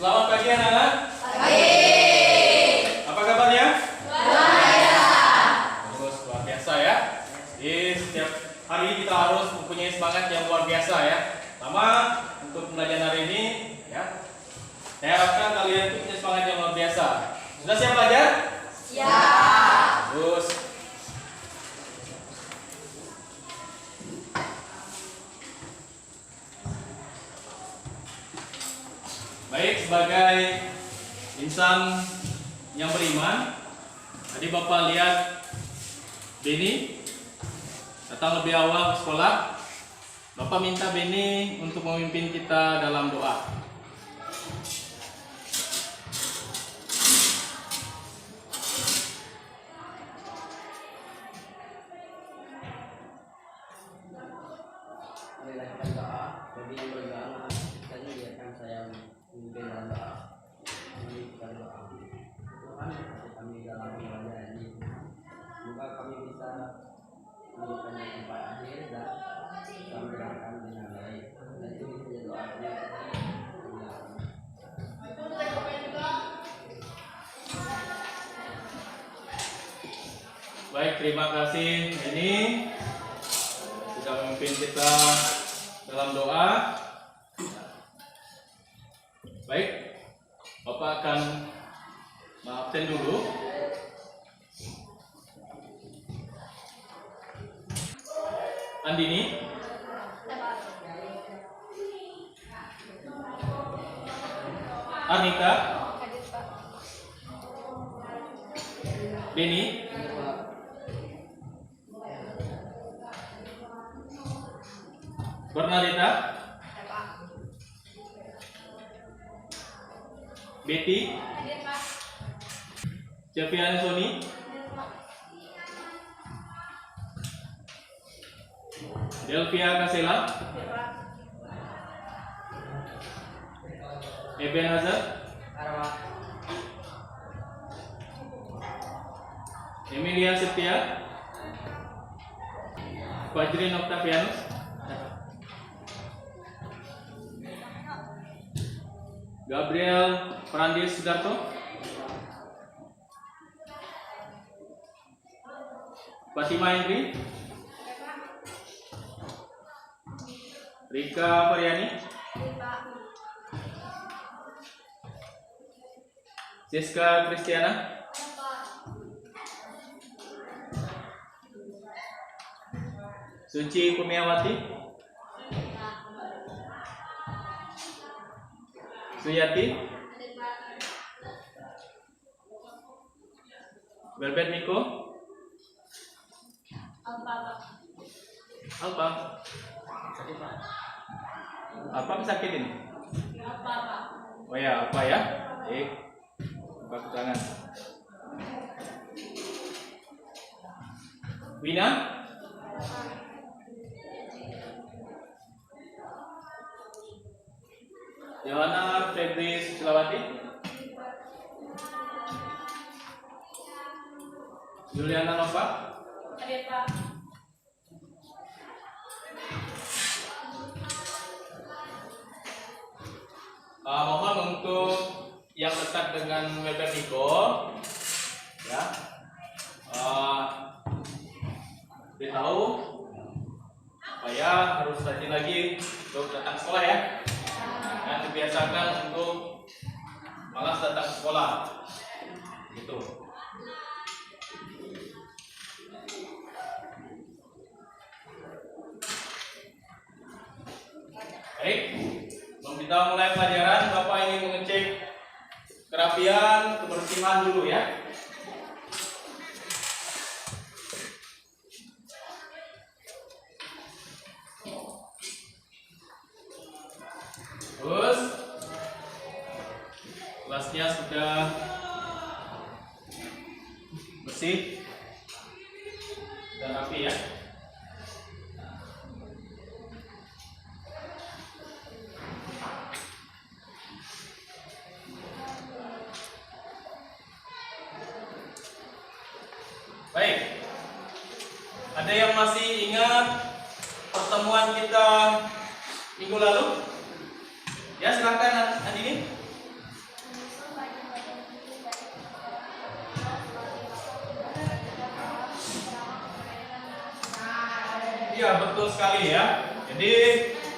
Selamat pagi anak-anak. Pagi. Apa kabarnya? Luar biasa. Terus luar biasa ya. Jadi setiap hari kita harus mempunyai semangat yang luar biasa ya. Pertama untuk pembelajaran hari ini ya. Saya harapkan kalian itu punya semangat yang luar biasa. Sudah siap belajar? Siap. Terus baik, sebagai insan yang beriman, tadi Bapak lihat Beni datang lebih awal ke sekolah. Bapak minta Beni untuk memimpin kita dalam doa. Menyampaikan doa bagi yang berdoa dan biarkan saya memimpin dalam doa. Menyampaikan doa Tuhan, kasih kami dalam ibadah ini. Semoga kami bisa menemukan yang sampai akhir dan bisa menjalankan dengan baik. Dan itu saja doanya. Baik, terima kasih Beni sudah memimpin kita dalam doa. Baik, Bapak akan absen dulu. Andini, Arnika, Beni, Bernadetta, Betty, Javian Sony, Delvia Kasela, Eben Hazard, Emilia Setia, Fajrin Octavianus, Gabriel Frandis Sudarto, Fatima Indri, Rika Faryani, Siska Kristiana, Suci Kurniawati, Suyati, Belbet Miko, Alpa, apa sakit ini? Oh ya, apa ya? Buka tangan. Wina, Yohana Febri Sulawati, Juliana Nova, mohon untuk yang dekat dengan Weber Niko ya, beritahu supaya harus rajin lagi untuk datang sekolah ya. Dan dibiasakan untuk malas datang sekolah gitu. Baik, sebelum kita mulai pelajaran, Bapak ingin mengecek kerapian, kebersihan dulu ya. Terus kelasnya sudah bersih dan rapi ya. Baik, ada yang masih ingat pertemuan kita minggu lalu? Ya, silakan Andini. Iya, betul sekali ya. Jadi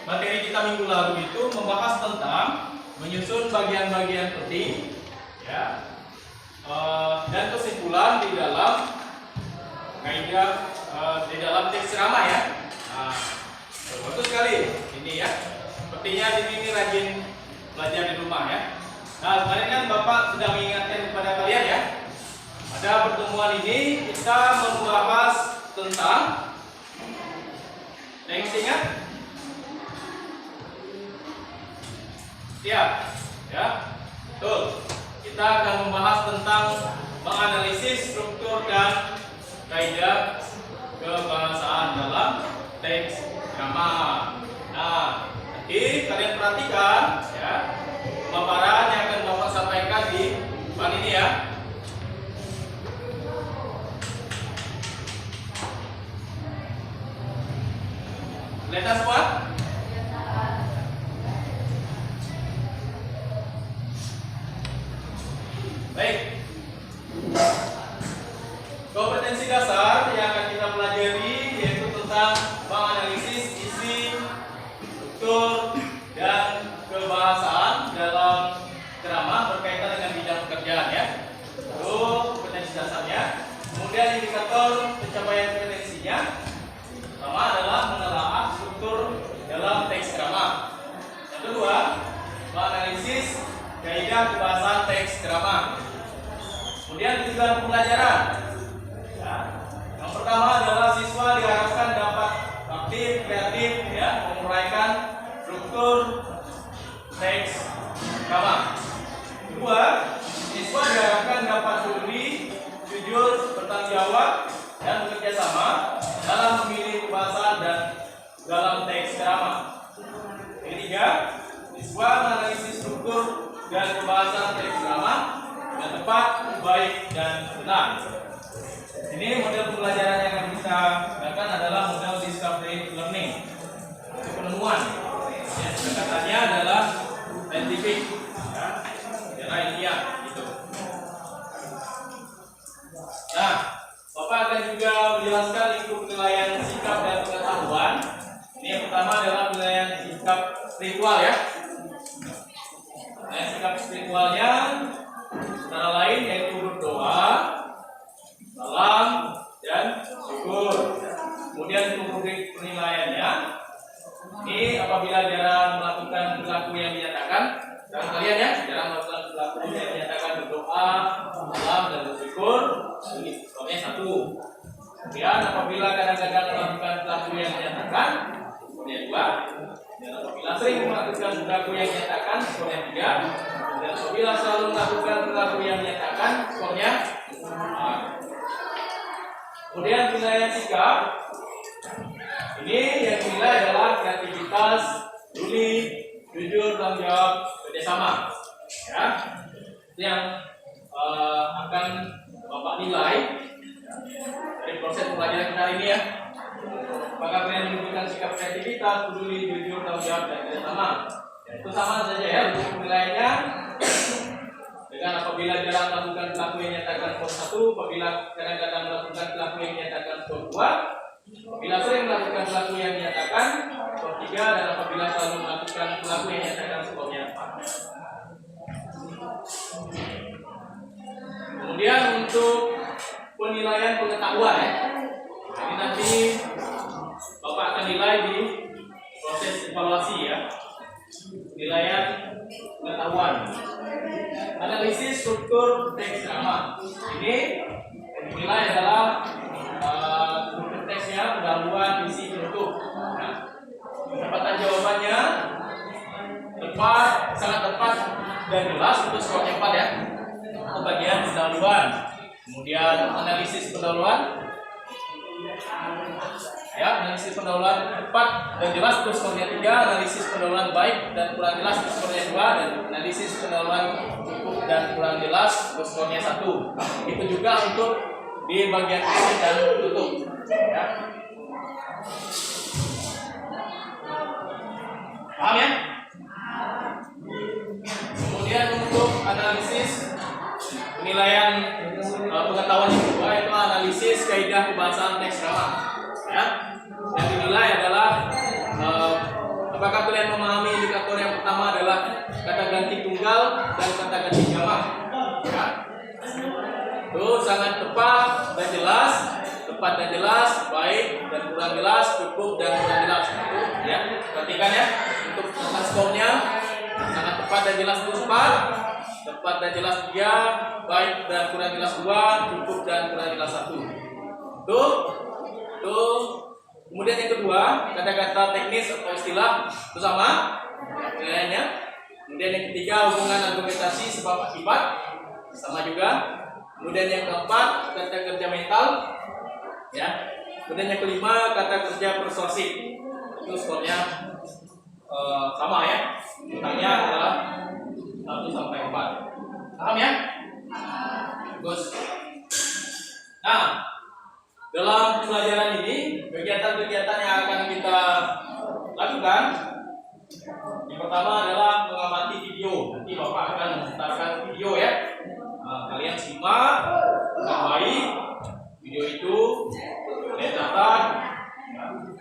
materi kita minggu lalu itu membahas tentang menyusun bagian-bagian penting, ya, dan kesimpulan di dalam kaidah di dalam teks ceramah ya. Nah, betul sekali ini ya. Sepertinya ini rajin belajar di rumah ya. Nah, kemarin kan Bapak sudah mengingatkan kepada kalian ya. Pada pertemuan ini kita membahas tentang yang ingat? Siap, ya, betul. Kita akan membahas tentang menganalisis struktur dan kaidah kebahasaan dalam teks ceramah. Nah, nanti kalian perhatikan ya pemaparan yang akan Bapak sampaikan di depan ini ya. Lihat semua? Baik. Kompetensi dasar yang akan kita pelajari yaitu tentang menganalisis isi, struktur, dan kebahasaan dalam ceramah berkaitan dengan bidang pekerjaan ya. Itu kompetensi dasarnya. Kemudian indikator pencapaian kompetensinya pertama adalah menelaah struktur dalam teks ceramah. Yang kedua, menganalisis kaidah kebahasaan teks ceramah. Kemudian tujuan pembelajaran. Ya. Yang pertama adalah siswa diharapkan dapat aktif, kreatif, ya, menguraikan struktur teks ceramah. Kedua, siswa diharapkan dapat peduli, jujur, bertanggung jawab, dan bekerja sama dalam memilih kebahasaan dan dalam teks ceramah. Yang ketiga, siswa menganalisis struktur dan kebahasaan teks ceramah yang tepat, baik, dan benar. Ini model pembelajaran yang akan kita gunakan adalah model discovery learning, itu penemuan. Ya, pendekatannya adalah scientific, ya, secara ilmiah, gitu. Nah, Bapak akan juga menjelaskan lingkup penilaian sikap dan pengetahuan. Ini yang pertama adalah penilaian sikap spiritual ya. Penilaian sikap spiritualnya antara lain yaitu berdoa, salam, dan syukur. Kemudian untuk penilaiannya, ini apabila jarang melakukan perilaku yang dinyatakan, dan kalian ya, jarang melakukan perilaku yang dinyatakan berdoa, salam, dan bersyukur, ini skornya 1. Kemudian apabila kadang-kadang melakukan perilaku yang dinyatakan, skornya 2. Dan apabila sering melakukan perilaku yang dinyatakan, skornya 3. Dan apabila selalu melakukan perilaku yang dinyatakan, skornya 4. Kemudian penilaian sikap, ini yang dinilai adalah kreativitas, peduli, jujur, tanggung jawab, kerjasama. Ya, itu yang akan Bapak nilai dari proses pembelajaran kita ini ya. Apakah kalian menunjukkan sikap kreativitas, peduli, jujur, tanggung jawab, dan kerjasama? Ya, itu sama saja ya untuk penilaiannya. Dengan apabila jarang melakukan perilaku yang nyatakan skor 1, apabila kadang-kadang melakukan perilaku yang nyatakan skor 2, apabila sering melakukan perilaku yang dinyatakan skor 3, dan apabila selalu melakukan perilaku yang dinyatakan skornya 4. Kemudian untuk penilaian pengetahuan ya. Ini nanti Bapak akan nilai di proses evaluasi ya. Penilaian pengetahuan. Analisis struktur teks ceramah. Ini yang dinilai adalah struktur teksnya, pendahuluan, isi, penutup. Nah, pendapatan jawabannya tepat, sangat tepat dan jelas, itu skornya 4 ya. Itu bagian pendahuluan. Kemudian analisis pendahuluan. Ya, analisis pendahuluan tepat dan jelas itu skornya 3, analisis pendahuluan baik dan kurang jelas itu skornya 2, dan analisis pendahuluan cukup dan kurang jelas itu skornya 1. Itu juga untuk di bagian isi dan tutup. Ya. Paham ya? Kemudian untuk analisis penilaian pengetahuan yang kedua itu analisis kaidah kebahasaan teks ceramah. Ya, yang dinilai kurang jelas, cukup dan kurang jelas. Ya, perhatikan ya. Untuk tentang skornya sangat tepat dan jelas itu 4, tepat dan jelas 3, baik dan kurang jelas 2, cukup dan kurang jelas 1. Tuh. Kemudian yang kedua, kata-kata teknis atau istilah itu sama nilainya. Kemudian yang ketiga, hubungan argumentasi sebab akibat sama juga. Kemudian yang keempat, kata kerja mental, ya. Kemudian yang kelima, kata kerja persuasif. Itu skornya sama ya. Tentangnya adalah 1 sampai 4. Paham ya? Bagus. Nah, dalam pembelajaran ini, kegiatan-kegiatan yang akan kita lakukan, yang pertama adalah mengamati video. Nanti Bapak akan memutarkan video ya. Kalian simak dengan baik video itu, kalian catat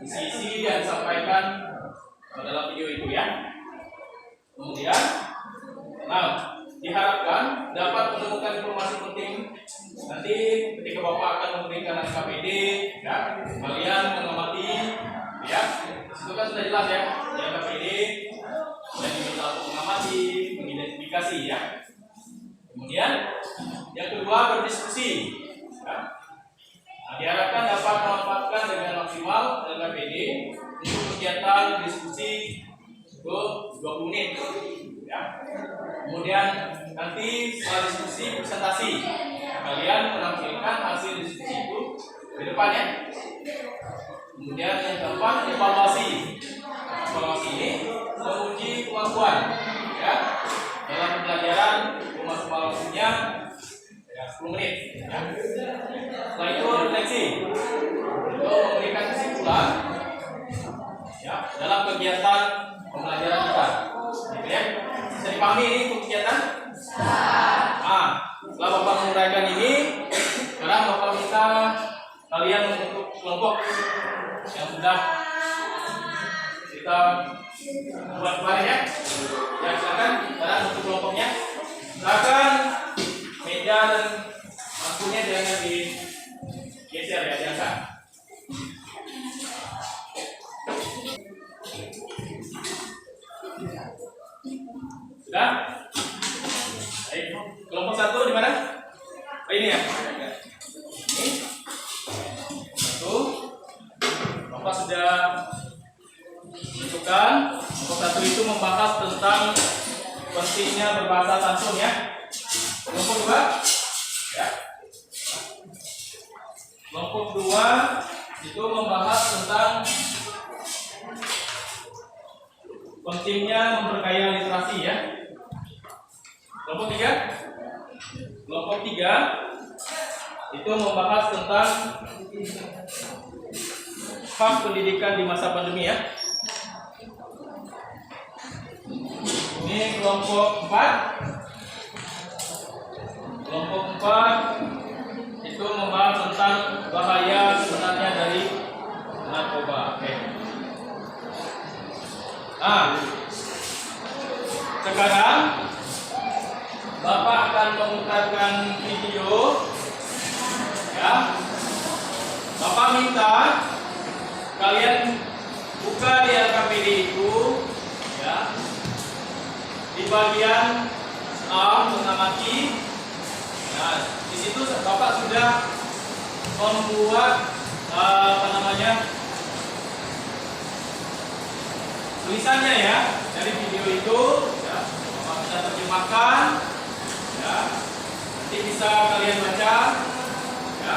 isi-isi yang disampaikan dalam video itu ya. Kemudian, diharapkan dapat menemukan informasi penting nanti ketika Bapak akan memberikan KPD ya. Kalian mengamati ya. Itu kan sudah jelas ya. Yang KPD dan diminta untuk mengamati, mengidentifikasi ya. Kemudian yang kedua berdiskusi ya. Diharapkan dapat memanfaatkan dengan maksimal KPD untuk kegiatan diskusi 20 menit ya. Kemudian nanti setelah diskusi presentasi, kalian menampilkan hasil diskusi itu di depan ya. Kemudian yang keempat evaluasi. Evaluasi ini menguji kemampuan ya. Dalam pembelajaran kemampuan waktunya ya, 10 menit ya. Setelah itu refleksi untuk memberikan kesimpulan ya dalam kegiatan pembelajaran kita gitu ya. Bisa dipahami ini untuk kegiatan? Setelah Bapak menguraikan ini, sekarang Bapak minta kalian membentuk kelompok yang sudah kita buat kemarin ya. Ya silakan, sekarang untuk kelompoknya. Silakan meja dan bangkunya jangan digeser ya, diangkat. Sudah? Baik. Kelompok 1 di mana? Ini ya. Ini. 1. Bapak sudah tentukan. Kelompok 1 itu membahas tentang pentingnya berbahasa santun ya. Kelompok 2 ya. Kelompok 2 itu membahas tentang pentingnya memperkaya literasi ya. Kelompok 3 itu membahas tentang hak pendidikan di masa pandemi ya. Ini kelompok 4. Kelompok 4 itu membahas tentang bahaya sebenarnya dari narkoba. Oke. Sekarang Bapak akan memutarkan video ya. Bapak minta kalian buka di LKPD itu ya. Di bagian A mengamati. Nah, di situ Bapak sudah membuat tulisannya ya dari video itu ya. Bapak sudah terjemahkan ya. Nanti bisa kalian baca ya.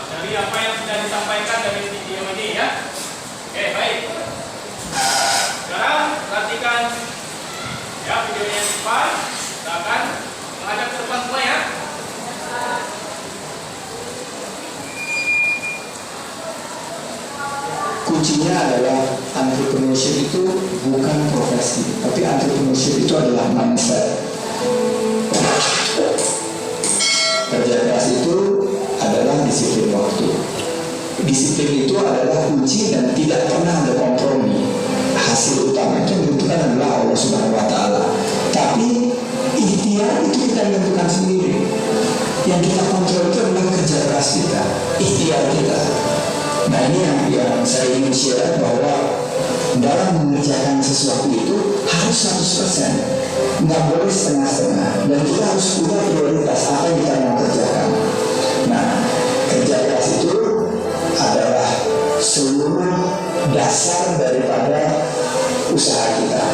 Dari apa yang sudah disampaikan dari video ini ya. Oke, baik. Sekarang perhatikan ya videonya di depan. Kita akan mengajak ke depan semua ya. Kuncinya adalah entrepreneurship itu bukan profesi, tapi entrepreneurship itu adalah mindset. Kerja keras itu adalah disiplin waktu. Disiplin itu adalah kunci dan tidak pernah ada kompromi. Hasil utama itu yang menentukan adalah Allah Subhanahu wa Ta'ala. Tapi ikhtiar itu kita menentukan sendiri. Yang kita kontrol itu adalah kerja keras kita, ikhtiar kita. Nah ini yang saya ingin share, bahwa dalam mengerjakan sesuatu itu harus 100%, nggak boleh setengah-setengah, dan kita harus punya prioritas apa yang kita mau kerjakan. Nah, kerja keras itu adalah seluruh dasar daripada usaha kita.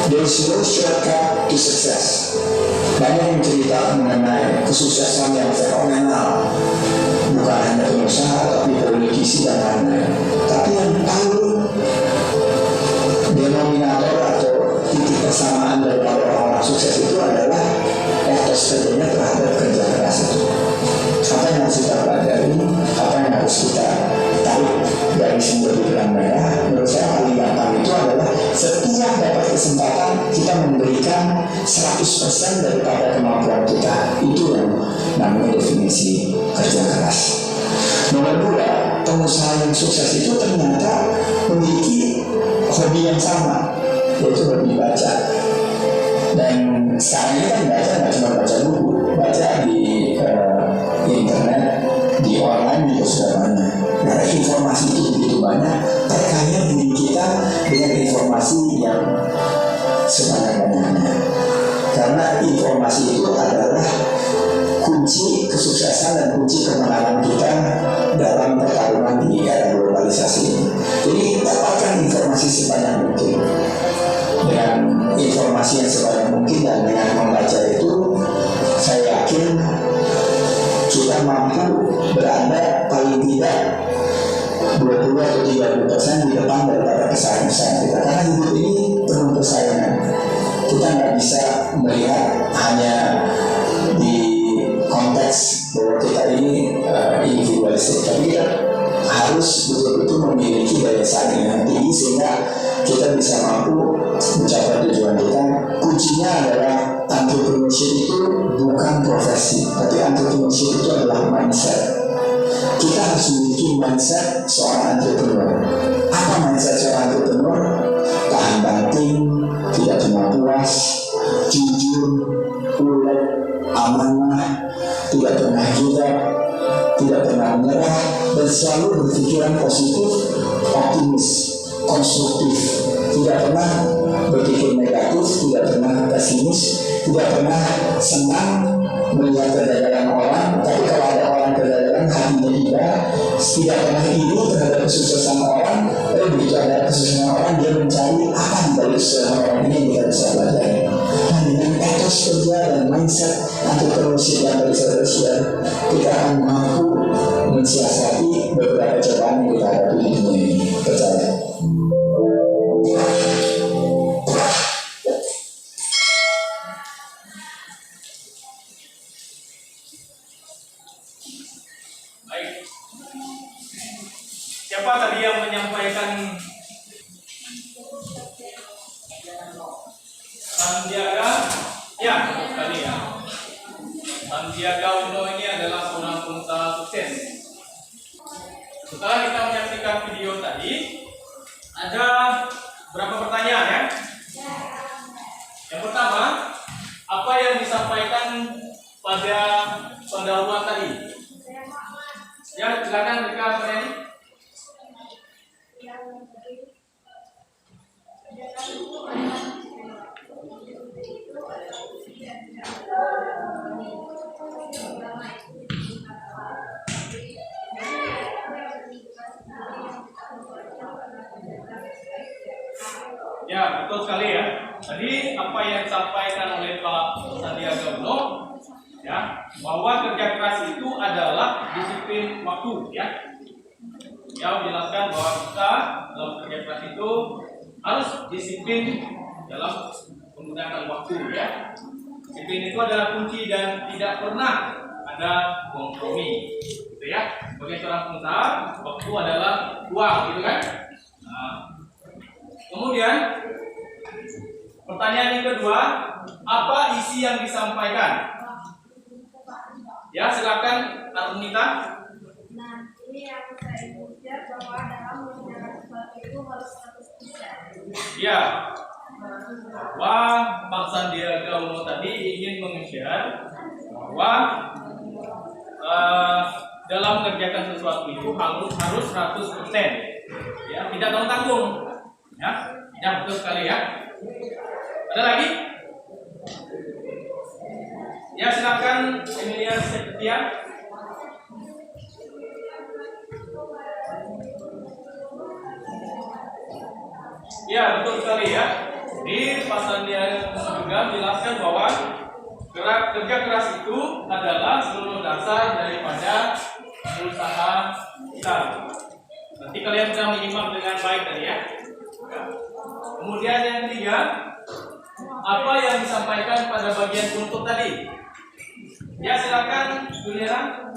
There is no shortcut to success. Banyak yang cerita mengenai kesuksesan yang fenomenal, bukan hanya pengusaha tapi politisi dan lain-lain. Tapi yang paling denominator atau titik kesamaan dari orang-orang sukses itu adalah etos kerjanya terhadap kerja keras itu. Apa yang harus kita pelajari, apa yang harus kita tarik dari sumber pikiran mereka, menurut saya paling gampang itu adalah setiap dapat kesempatan kita memberikan 100% daripada kemampuan kita. Itu yang namanya definisi kerja keras. Nomor 2, pengusaha yang sukses itu ternyata memiliki hobi yang sama, yaitu hobi baca. Dan sekarang ini kan baca nggak cuma baca buku, baca di internet, di online juga sudah banyak. Karena informasi itu begitu banyak, terkaya diri kita dengan informasi yang sebanyak-banyaknya. Karena informasi itu adalah kunci kesuksesan dan kunci kemenangan kita dalam pertarungan di era globalisasi ini. Jadi dapatkan informasi sebanyak mungkin. Dengan informasi yang sebanyak mungkin dan dengan membaca itu, saya yakin kita mampu berada paling tidak 20 atau 30% di depan daripada pesaing-pesaing kita. Karena hidup ini penuh persaingan. Kita nggak bisa melihat hanya di konteks bahwa kita ini individualistik, tapi kita harus betul-betul memiliki daya saing yang tinggi sehingga kita bisa mampu mencapai tujuan kita. Kuncinya adalah entrepreneurship itu bukan profesi, tapi entrepreneurship itu adalah mindset. Kita harus memiliki mindset seorang entrepreneur. Apa mindset seorang entrepreneur? Tahan banting, tidak pernah puas, jujur, ulet, amanah, tidak pernah gila, tidak pernah menyerah, dan selalu berpikiran positif, optimis, konstruktif, tidak pernah berpikir negatif, tidak pernah pesimis, tidak pernah senang melihat kegagalan orang, tapi kalau ada orang kegagalan hatinya tidak pernah iri terhadap kesuksesan orang, tapi begitu ada kesuksesan orang dia mencari apa di balik kesuksesan orang ini yang kita bisa pelajari. Nah, dengan etos kerja dan mindset entrepreneurship yang tadi saya share, kita akan mampu mensiasati beberapa cobaan yang kita hadapi di dunia ini. Percaya. Baik. Siapa tadi yang menyampaikan? Sandiaga? Ya, tadi ya. Sandiaga Uno ini adalah seorang pengusaha sukses. Setelah kita menyaksikan video tadi, ada berapa pertanyaan ya? Yang pertama, apa yang disampaikan pada pendahuluan tadi? Ya, silakan mereka berani. Ya, betul sekali ya. Tadi apa yang disampaikan oleh Pak Sandiaga Uno, ya, bahwa kerja keras itu adalah disiplin waktu, ya. Dia menjelaskan bahwa kita dalam kerja keras itu harus disiplin dalam menggunakan waktu, ya. Disiplin itu adalah kunci dan tidak pernah ada kompromi, gitu ya. Sebagai seorang pengusaha, waktu adalah uang, gitu kan? Nah, kemudian pertanyaan yang kedua, apa isi yang disampaikan? Ya, silakan Arunita. Nah, ini yang saya ingin share bahwa dalam mengerjakan sesuatu itu harus 100%. Ya, bahwa Pak Sandiaga Uno tadi ingin meng-share bahwa dalam mengerjakan sesuatu itu harus 100%. Ya, tidak tanggung-tanggung. Ya, betul sekali ya. Ada lagi? Ya, silakan Emilia Septia. Ya, betul sekali ya. Di pasal dia juga menjelaskan bahwa kerja keras itu adalah seluruh dasar daripada usaha kita. Nanti kalian sudah menyimak dengan baik tadi ya. Kemudian yang ketiga, apa yang disampaikan pada bagian untuk tadi? Ya, silakan Juliana.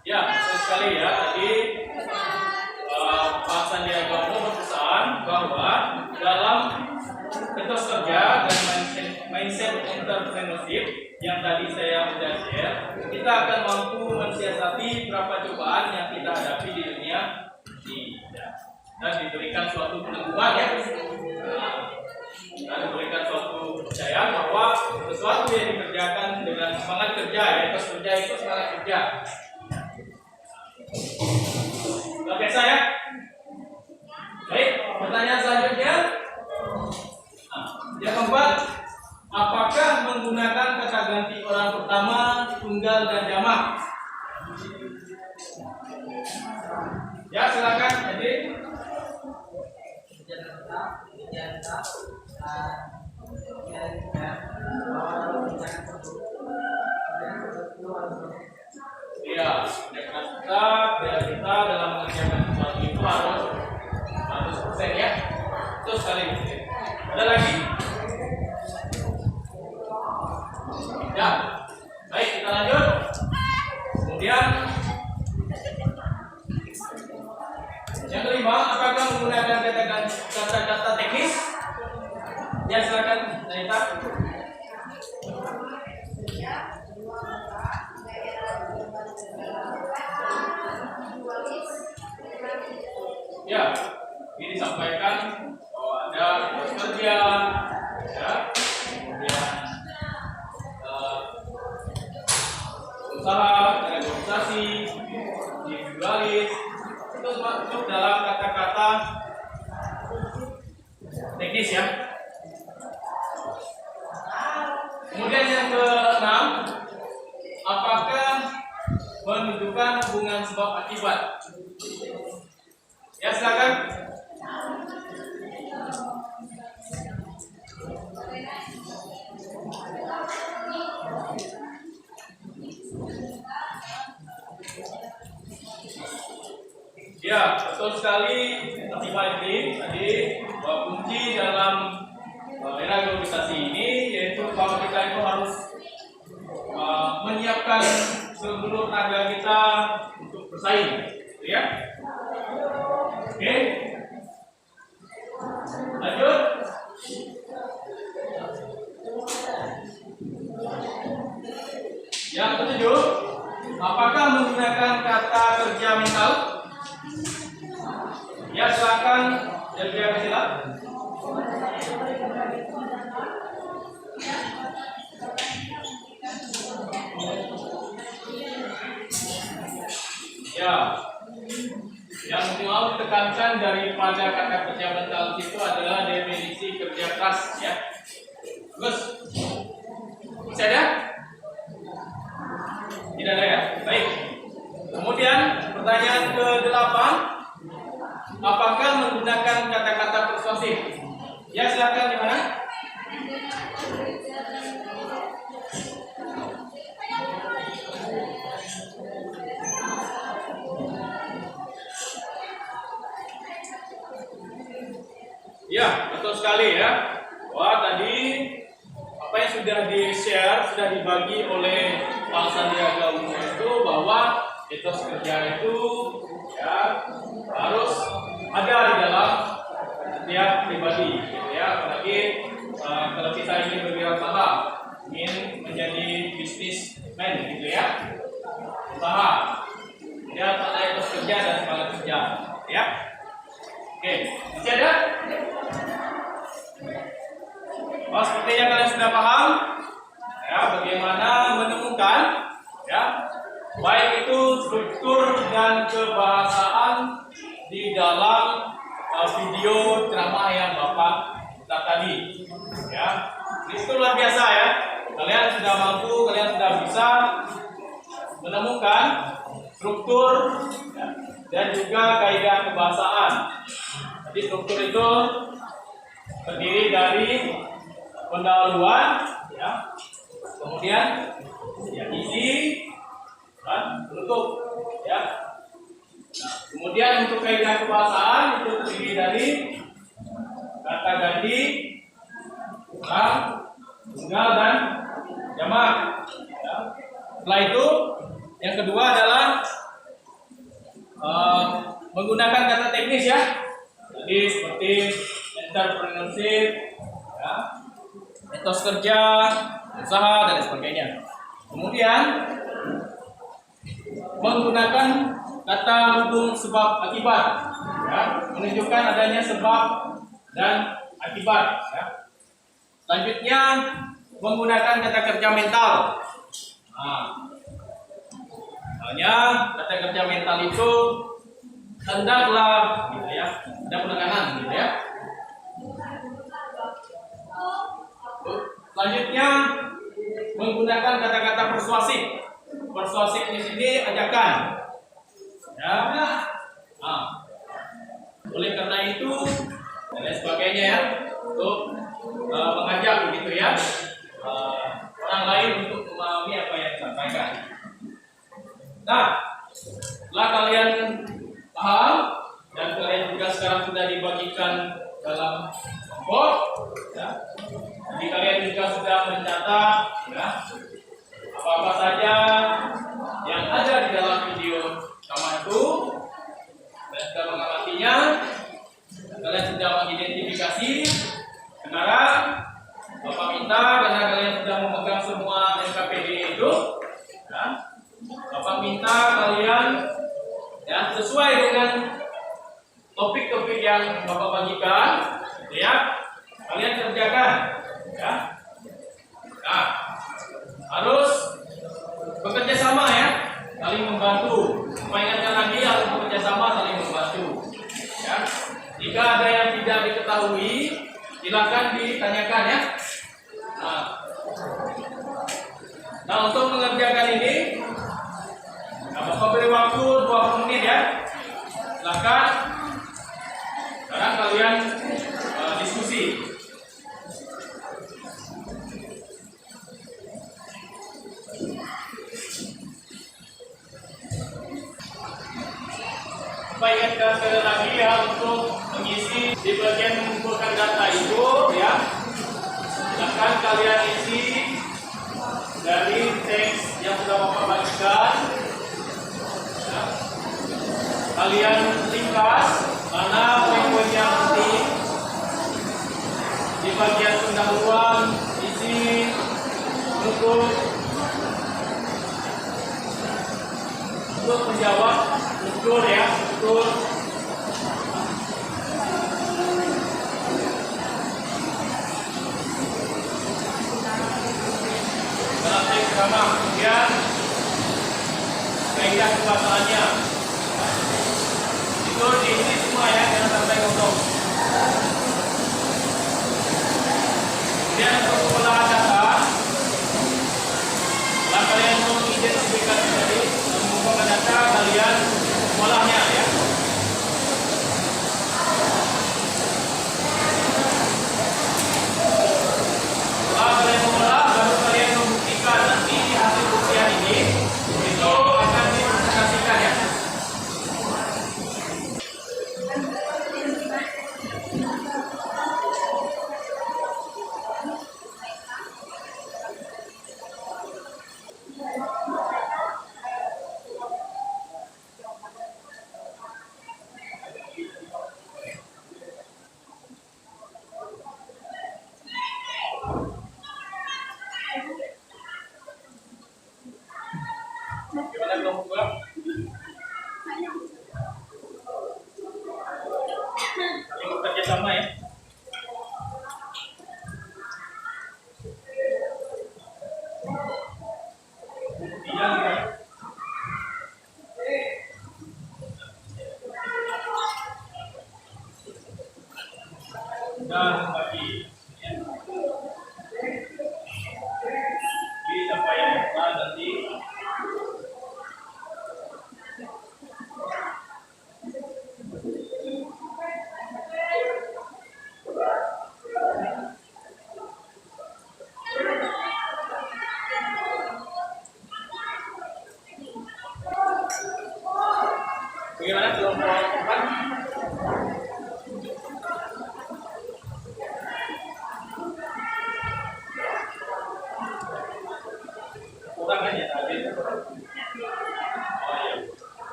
Ya, betul sekali ya. Tadi Pak Sandiaga Uno berpesan bahwa dalam etos kerja dan mindset entrepreneurship yang tadi saya sudah share, kita akan mampu mensiasati berapa cobaan yang kita hadapi di dunia ini dan diberikan suatu peneguhan ya. Dan diberikan suatu kepercayaan bahwa sesuatu yang dikerjakan dengan semangat kerja, ya, etos kerja itu semangat kerja. Oke saya. Baik, pertanyaan selanjutnya. Yang keempat, apakah menggunakan kata ganti orang pertama, tunggal dan jamak? Ya, silakan, Edi. Iya, kita dalam mengerjakan sesuatu itu harus 100% ya. Itu sekali. Ada lagi? Ya, baik kita lanjut. Kemudian yang kelima, apakah menggunakan kata-kata teknis? Ya, silakan Naita. Ya, ini disampaikan bahwa ada kerja, ya, kemudian usaha, organisasi, individualis, itu masuk dalam kata-kata teknis ya. Kemudian yang keenam, apakah menunjukkan hubungan sebab akibat? Ya, silakan. Ya, betul sekali. Tadi bahwa kunci dalam era globalisasi ini yaitu bahwa kita itu harus menyiapkan seluruh tenaga kita untuk bersaing, ya. Oke, lanjut. Yang ketujuh, apakah menggunakan kata kerja mental? Ya, silakan Delvia Priscilla. Ya, yang mau ditekankan daripada kata kerja mental itu adalah definisi kerja keras ya. Bagus. Masih ada? Tidak ada ya? Baik. Kemudian pertanyaan ke-8, apakah menggunakan kata-kata persuasif? Ya, silakan di mana? Ya, betul sekali ya. Wah, tadi apa yang sudah di-share, sudah dibagi oleh Pak Sandiaga Uno itu bahwa etos kerja itu ya harus ada di dalam setiap pribadi, gitu ya. Apalagi kalau kita ingin berwirausaha, ingin menjadi bisnismen, gitu ya, usaha, ya tentang etos kerja dan semangat kerja, ya. Oke, masih ada? Oh, sepertinya kalian sudah paham ya bagaimana menemukan ya baik itu struktur dan kebahasaan di dalam video ceramah yang Bapak putar tadi. Ya, itu luar biasa ya. Kalian sudah mampu, kalian sudah bisa menemukan struktur ya, dan juga kaidah kebahasaan. Jadi struktur itu terdiri dari pendahuluan, ya, kemudian ya, isi dan penutup, ya. Nah, kemudian untuk kaidah kebahasaan itu terdiri dari kata ganti, kurang, tunggal dan jamak. Ya. Setelah itu, yang kedua adalah menggunakan kata teknis ya. Jadi seperti entrepreneurship, ya, etos kerja, usaha dan sebagainya. Kemudian menggunakan kata hubung sebab akibat, ya, menunjukkan adanya sebab dan akibat. Ya. Selanjutnya menggunakan kata kerja mental. Nah, misalnya kata kerja mental itu hendaklah, gitu ya, ada penekanan, gitu ya. Selanjutnya menggunakan kata-kata persuasif. Persuasif di sini ajakan. Ya. Nah, oleh karena itu dan lain sebagainya ya, untuk mengajak begitu ya orang lain untuk memahami apa yang disampaikan. Nah, setelah kalian paham dan kalian juga sekarang sudah dibagikan dalam kelompok, ya. Jadi kalian juga sudah mencatat ya apa-apa saja yang ada di dalam video sama itu dan sudah mengamatinya. Kalian sudah mengidentifikasi. Sekarang Bapak minta karena kalian sudah memegang semua NKPD itu, ya, Bapak minta kalian ya sesuai dengan topik-topik yang Bapak bagikan, ya, kalian kerjakan, ya. Nah, harus bekerja sama ya, saling membantu. Ingatkan lagi harus bekerja sama, saling membantu. Ya. Jika ada yang tidak diketahui, silakan ditanyakan ya. Nah, untuk mengerjakan ini, Bapak beri waktu 20 menit ya. Silakan. Sekarang kalian diskusi. Saya ingatkan sekali lagi ya untuk mengisi di bagian mengumpulkan data itu ya. Silakan kalian isi dari teks yang sudah Bapak bagikan. Ya. Kalian ringkas mana poin-poin yang penting di bagian pendahuluan, isi, untuk menjawab struktur ya, struktur. Dalam teks pertama, kemudian kaidah kebahasaannya itu diisi semua ya, jangan sampai kosong. Kemudian untuk pengolahan data, setelah kalian mengidentifikasi tadi, mengumpulkan data, kalian olahnya ya. Setelah kalian mengolah, baru kalian membuktikan. Nanti di hasil buktian ini itu akan dipresentasikan ya.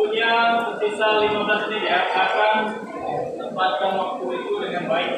waktunya tersisa 15 menit ya. Akan tempatkan waktu itu dengan baik.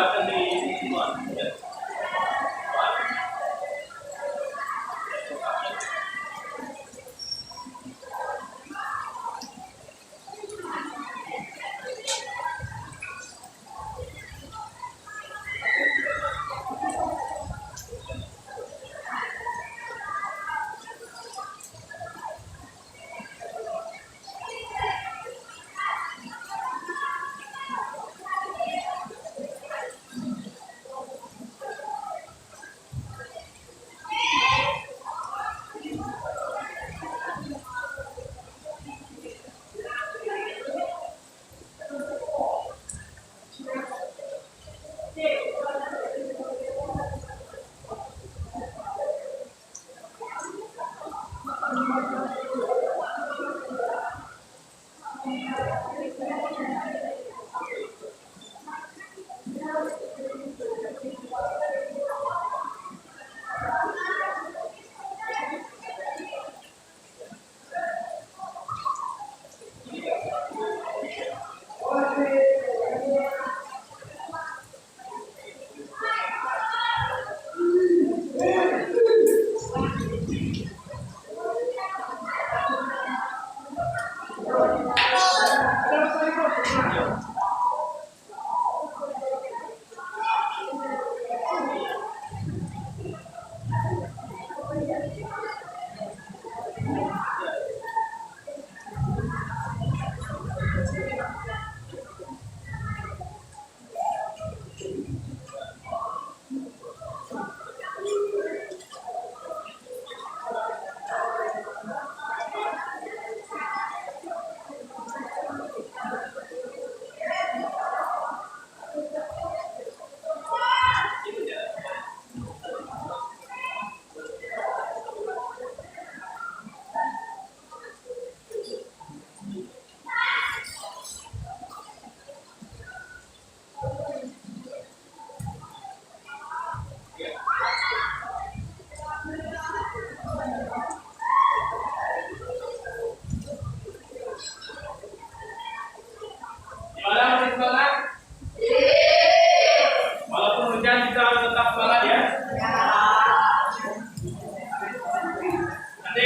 Akan di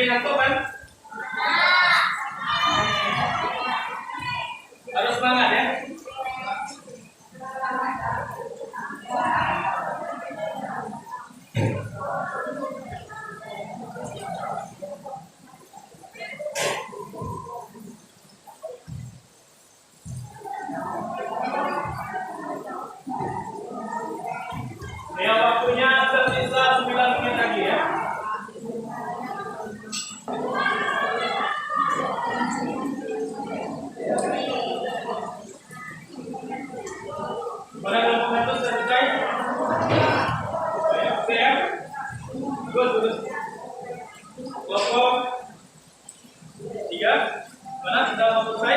ngantuk kan? Harus semangat ya. Ya, waktunya tersisa 9 menit lagi ya. Pada kelompok itu selesai. Oke ya. Bagus. Kelompok 3. Mana sudah mau selesai?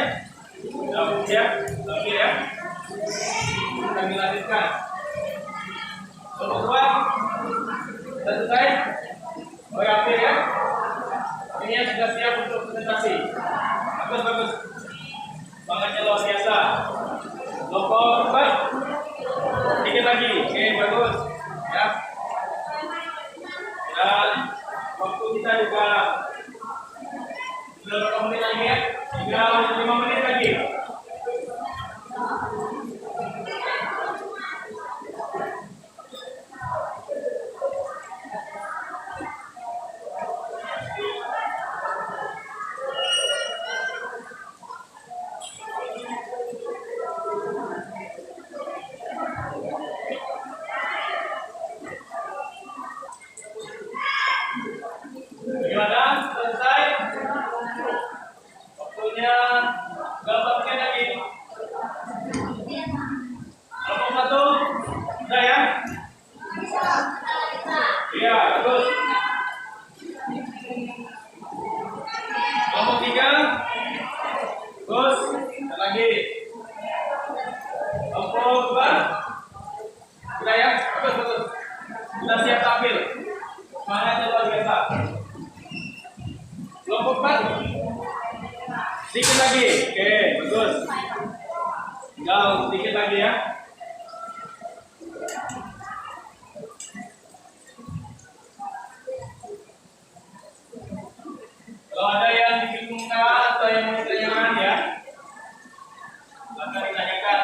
Sudah ya. Oke ya. Kami lanjutkan. Kelompok 2 sudah selesai. Oke ya. Ini yang sudah siap untuk presentasi. Bagus. Semangatnya luar biasa. Kelompok 4 dikit lagi. Oke, bagus ya. Dan waktu kita juga tinggal berapa menit lagi ya? Tinggal 5 menit lagi. Kelompoknya lagi. Kelompok satu, sudah ya? Iya, bagus. Kelompok tiga, bagus. Dan lagi. Kelompok dua, sudah ya? Bagus, bagus. Sudah siap tampil. Semangatnya luar biasa. Kelompok empat, sedikit lagi. Oke, bagus. Tinggal sedikit lagi ya. Kalau ada yang dibingungkan atau yang mau ditanyakan ya, silakan ditanyakan.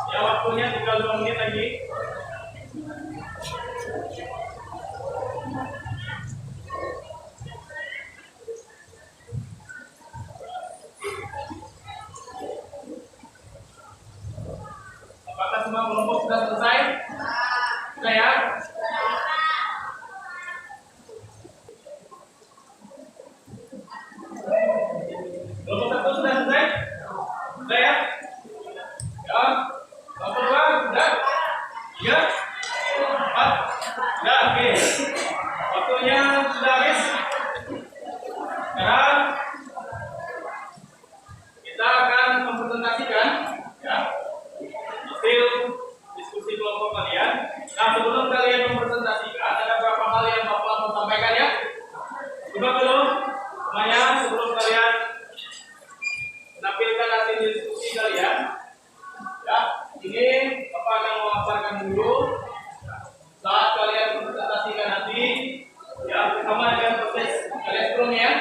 Ya, waktunya tinggal 2 menit lagi. Apakah semua kelompok sudah selesai? Sudah ya? Kelompok satu sudah selesai? Sudah ya? Ya. Kelompok dua sudah? Tiga? Empat? Sudah, oke. Waktunya sudah habis. Sekarang kita akan mempresentasikan ya, hasil diskusi kelompok kalian. Nah, sebelum kalian mempresentasikan, ada beberapa hal yang Bapak mau sampaikan ya. Coba dulu, semuanya sebelum kalian menampilkan hasil diskusi kalian. Ya, ini Bapak akan memaparkan dulu saat kalian presentasikan nanti. Ya, bersama dengan proses kalian sebelumnya ya.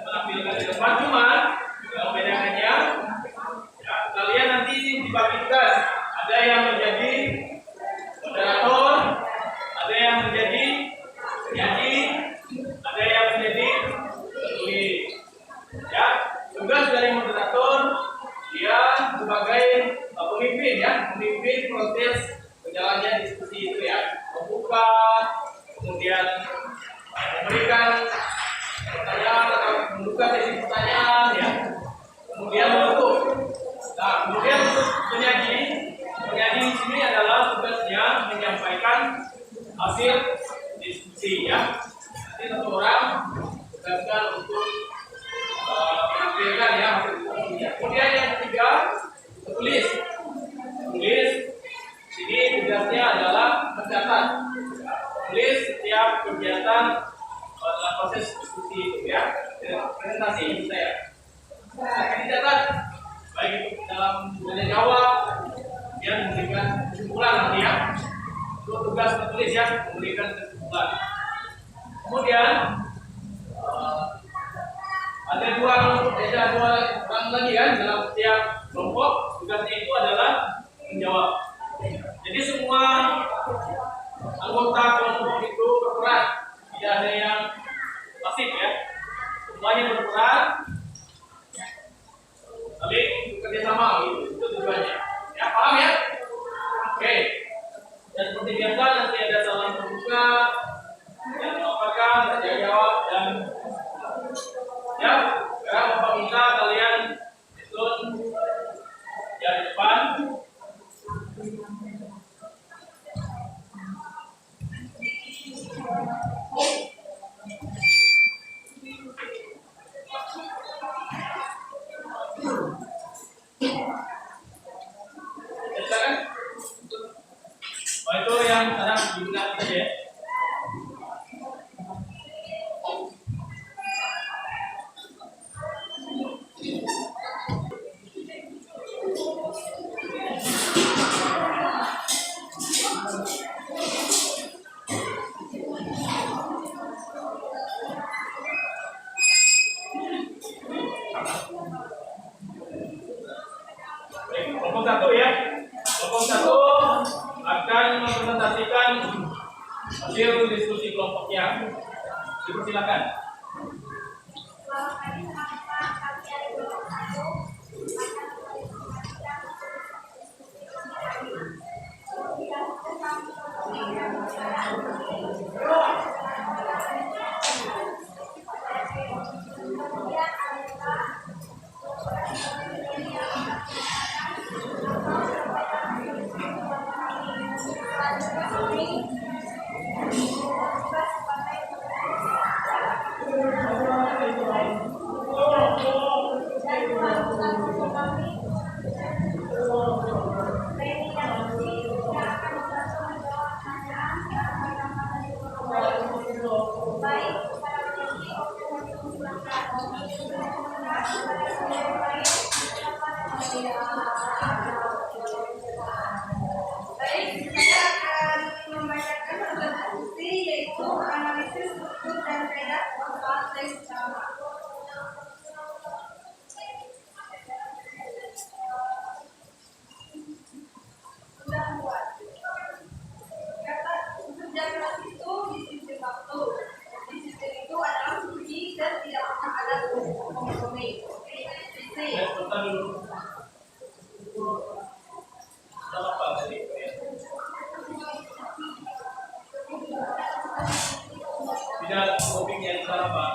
Menampilkan di depan, cuma yang membedakannya ya, kalian nanti dibagi tugas. Ada yang menjadi moderator, ada yang menjadi penyanyi, ada yang menjadi penulis. Ya, tugas dari moderator dia sebagai pemimpin ya, memimpin proses berjalannya diskusi itu ya, membuka, kemudian memberikan pertanyaan atau membuka sesi pertanyaan ya, kemudian menutup. Nah, kemudian untuk penyaji di sini adalah tugasnya menyampaikan hasil diskusi ya. Nanti satu orang tugaskan untuk menampilkan ya hasil diskusinya. Kemudian yang ketiga, tulis. Sini tugasnya adalah mencatat. Tulis setiap kegiatan dalam proses diskusi itu ya, presentasi saya. Nah, dicatat baik itu dalam tanya jawab, yang memberikan kesimpulan nanti ya. Itu tugas penulis ya, memberikan kesimpulan. Kemudian ada dua orang lagi kan dalam setiap kelompok, tugasnya itu adalah menjawab. Jadi semua anggota kelompok itu berperan, tidak ada yang pasif ya, semuanya berperan, saling bekerja sama gitu, itu tujuannya. Ya, paham ya? Oke. Dan seperti biasa nanti ada salam terbuka, yang memaparkan, tanya jawab dan ya. Sekarang Bapak minta kalian ikut ya di depan. Oh, itu yang sekarang digunakan saja ya. Kelompok 1 ya. Kelompok 1 akan mempresentasikan hasil diskusi kelompoknya. Silakan. Selamat pagi teman-teman, kami dari kelompok 1 akan mempresentasikan diskusi kelompok kami. Yang tentang kemudian adalah Baik, saya akan membacakan hasil diskusi yaitu analisis struktur dan kaidah penguasaan teks utama. Sudah buat. Kata kerja keras itu disiplin waktu. Disiplin itu adalah kunci dan tidak pernah ada kompromi. Sebentar dulu. Apa tadi? Tidak topiknya di sana Pak.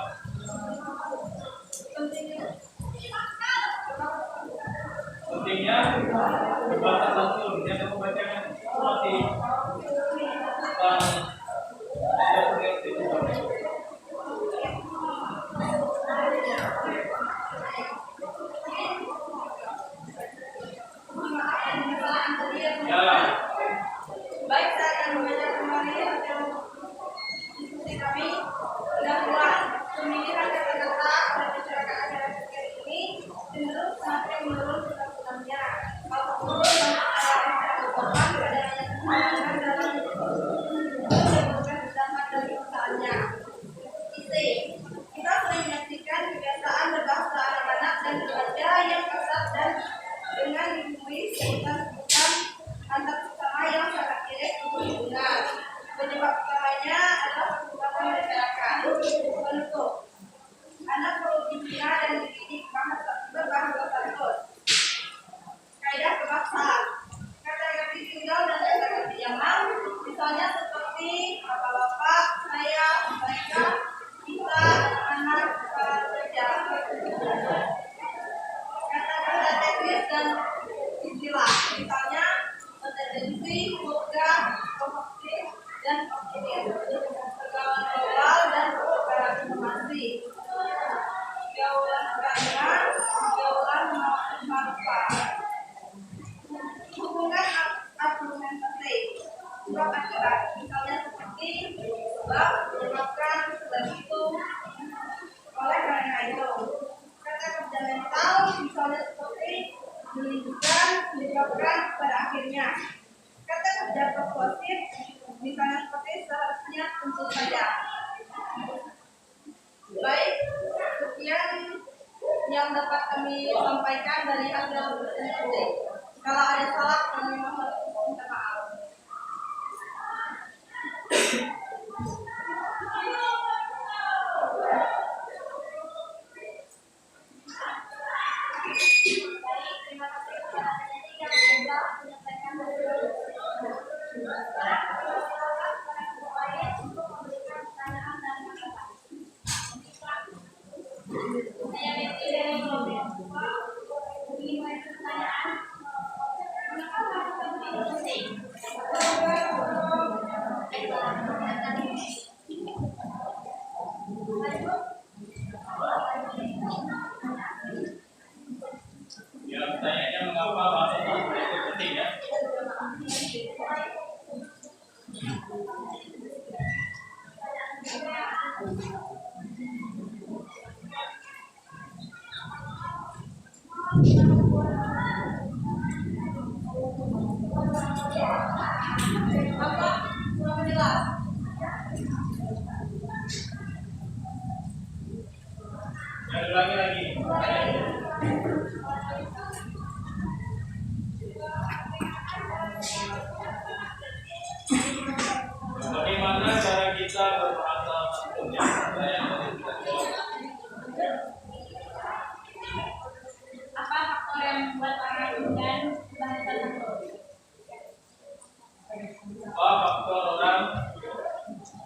Pentingnya bahasa santun yang aku bacakan masih Baik, saya akan membaca kembali hasil diskusi kami. Pendahuluan pemilihan kata-kata oleh masyarakat acara pikir ini cenderung semakin menurun keterampilannya. Hal tersebut banyak pada kesalahan dalam yang berdasar dari usahanya. Isi, kita sering menyaksikan kebiasaan berbahasa anak-anak dan remaja yang kasar dan dengan dibumbui sebutan antar sesama yang sangat direct berhubungan. Penyebab utamanya adalah perkembangan masyarakat. Bentuk anak perlu dibina dan dididik berbahasa santun. Kaidah kebangsaan. Kata-kata tunggal dan kata-kata jamak, misalnya seperti bapak-bapak, saya, mereka, kita, anak, kerja. Kata-kata teknis dan istilah, misalnya tendensi, program, promosi, dan optimis, pergaulan global dan pertukaran informasi, pergaulan agama, pergaulan manfaat, hubungan argumentasi, sebab akibat, misalnya seperti sebab menyebabkan sebab itu, oleh karena itu, kata kerja mental, misalnya seperti menunjukkan, menyebabkan pada akhirnya. Kata kerja persuasif, misalnya seperti seharusnya tentu saja. Baik, sekian yang dapat kami sampaikan dari hasil diskusi. Kalau ada salah, kami mohon minta maaf. Terima kasih kepada penyanyi yang sudah menyampaikan sekarang silakan kepada kelompok lain untuk memberikan pertanyaan dan masukan. Saya Betty dari kelompok 2 ingin memberikan pertanyaan. Mengapa kita berdiskusi? Ya, pertanyaannya mengapa bahasa santun itu penting ya? Apa? Kurang jelas. Ya, ulangi lagi. Bagaimana cara kita berbahasa pantun ya? Saya tadi sudah jawab. Apa faktor yang membuat orang enggan bahasa pantun? Apa faktor orang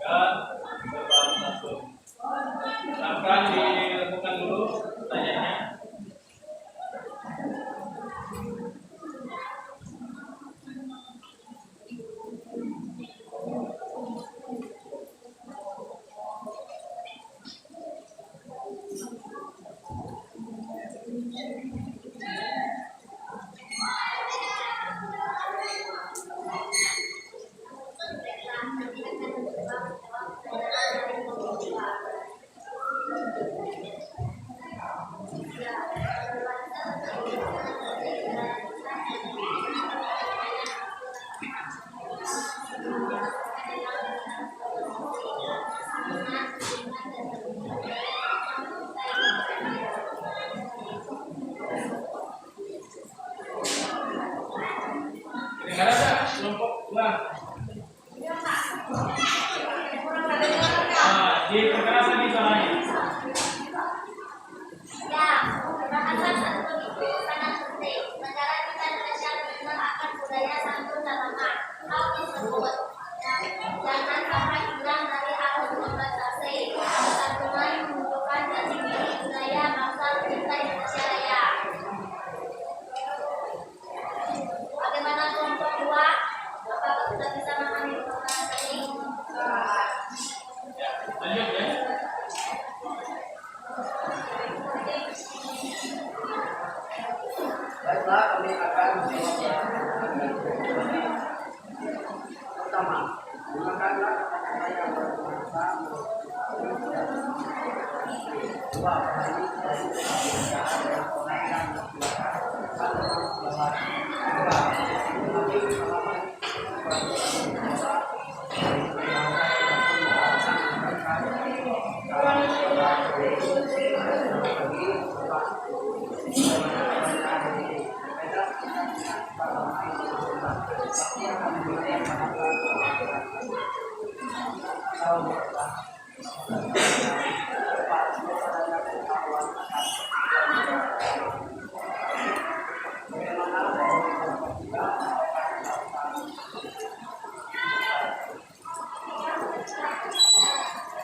dan berbahasa pantun? Akan dilakukan dulu pertanyaannya. Dengar ada kelompok dua. Diperkeras lagi suaranya. Ya, bahasa santun itu sangat penting. Negara kita Indonesia dikenal akan budaya santun dan ramah. Hal tersebut jangan sampai hilang dari arus konversasi. Santunan menunjukkan jati diri budaya bangsa kita Indonesia Raya. Bagaimana kelompok dua? Apakah sudah bisa memahami permasalahan ini? Lanjut ya. Baiklah, kami akan menjawab. Pertama, gunakanlah kata-kata yang bernuansa. Dua, ini dari pembicaraan yang kurang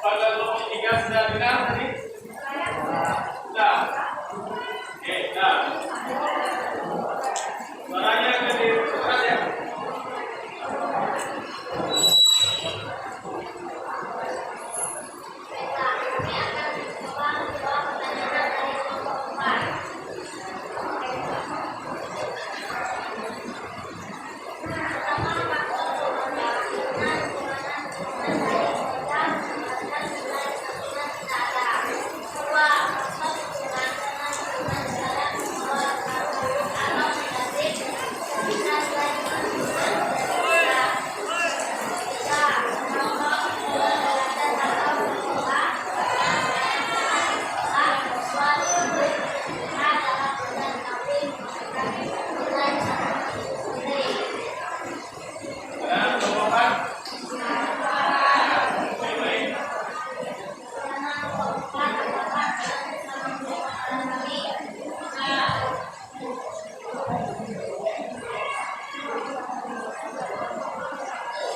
Pada kelompok tiga sudah dengar tadi? Sudah. Oke, sudah. Suaranya akan dikeras ya. Dan kelompok empat. Baik-baik.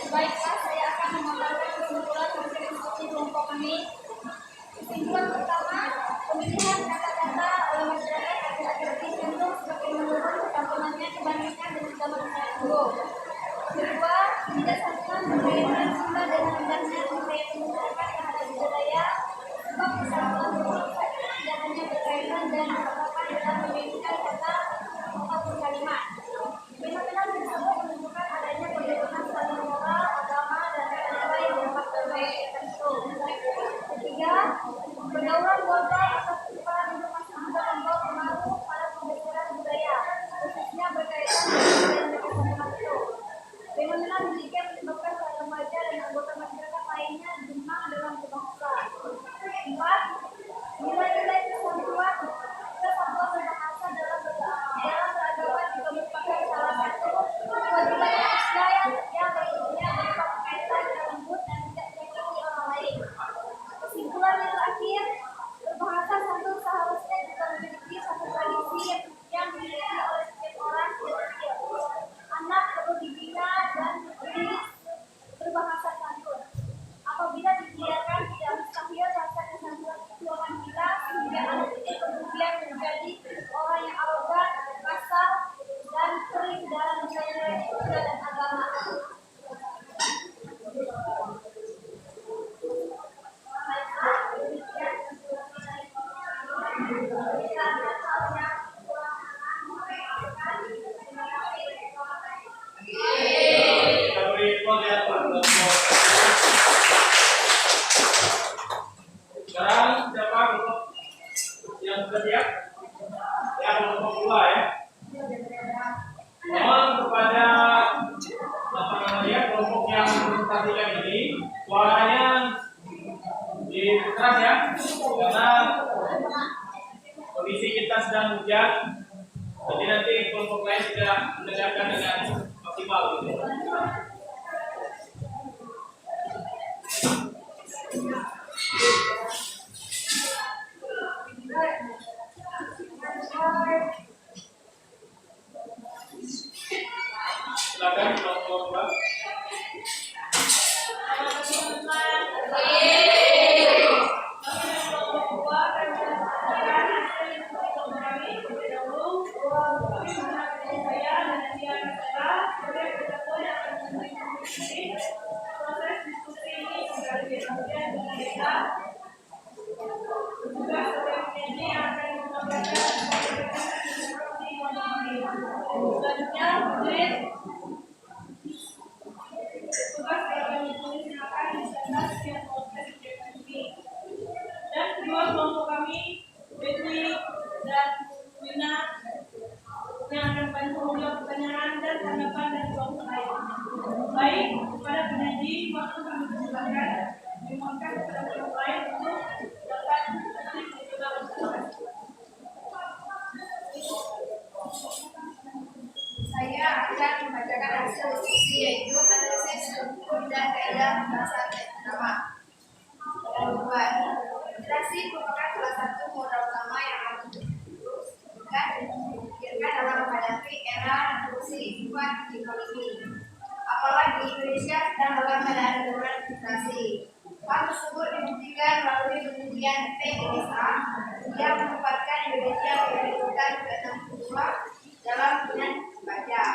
Baiklah, saya akan memaparkan kesimpulan hasil diskusi kelompok kami. Kesimpulan pertama, pemilihan kata-kata oleh masyarakat akhir-akhir ini cenderung semakin menurun ketampilannya dibandingkan dengan zaman saya dulu. Kedua, tidak santunan berkaitan pula dengan rendahnya kepercayaan masyarakat terhadap budaya, sebab kesalahan berbahasa itu tidak hanya berkaitan dan disebabkan dalam memilihkan kata ataupun kalimat. Fenomena tersebut menunjukkan adanya perbedaan standar moral, agama, dan nilai yang dapat terbaik tertentu. Ketiga, pergaulan global atau pertukaran informasi juga membawa pengaruh pada pembesaran budaya, khususnya berkaitan dengan budaya tertentu. Fenomena demikian menyebabkan para remaja dan anggota masyarakat lainnya jemaah dalam kelompok lain tidak mengerjakan dengan maksimal gitu. Silakan kelompok 2. Dan kedua kelompok kami, Betty dan Wina, yang akan bantu menjawab pertanyaan dan tanggapan dari kelompok lain. Baik, kepada penyaji, waktu kami persilakan dimohonkan kepada kelompok lain untuk dapat mencoba bersama. Saya akan membacakan hasil diskusi yaitu analisis struktur dan kaidah bahasa nama. Yang kedua, literasi merupakan salah satu modal utama yang harus dipikirkan dalam menghadapi era revolusi 4.0 ini. Apalagi Indonesia sedang dalam keadaan darurat literasi. Hal tersebut dibuktikan melalui penelitian PISA yang menempatkan Indonesia pada urutan ke-62 dalam minat baca.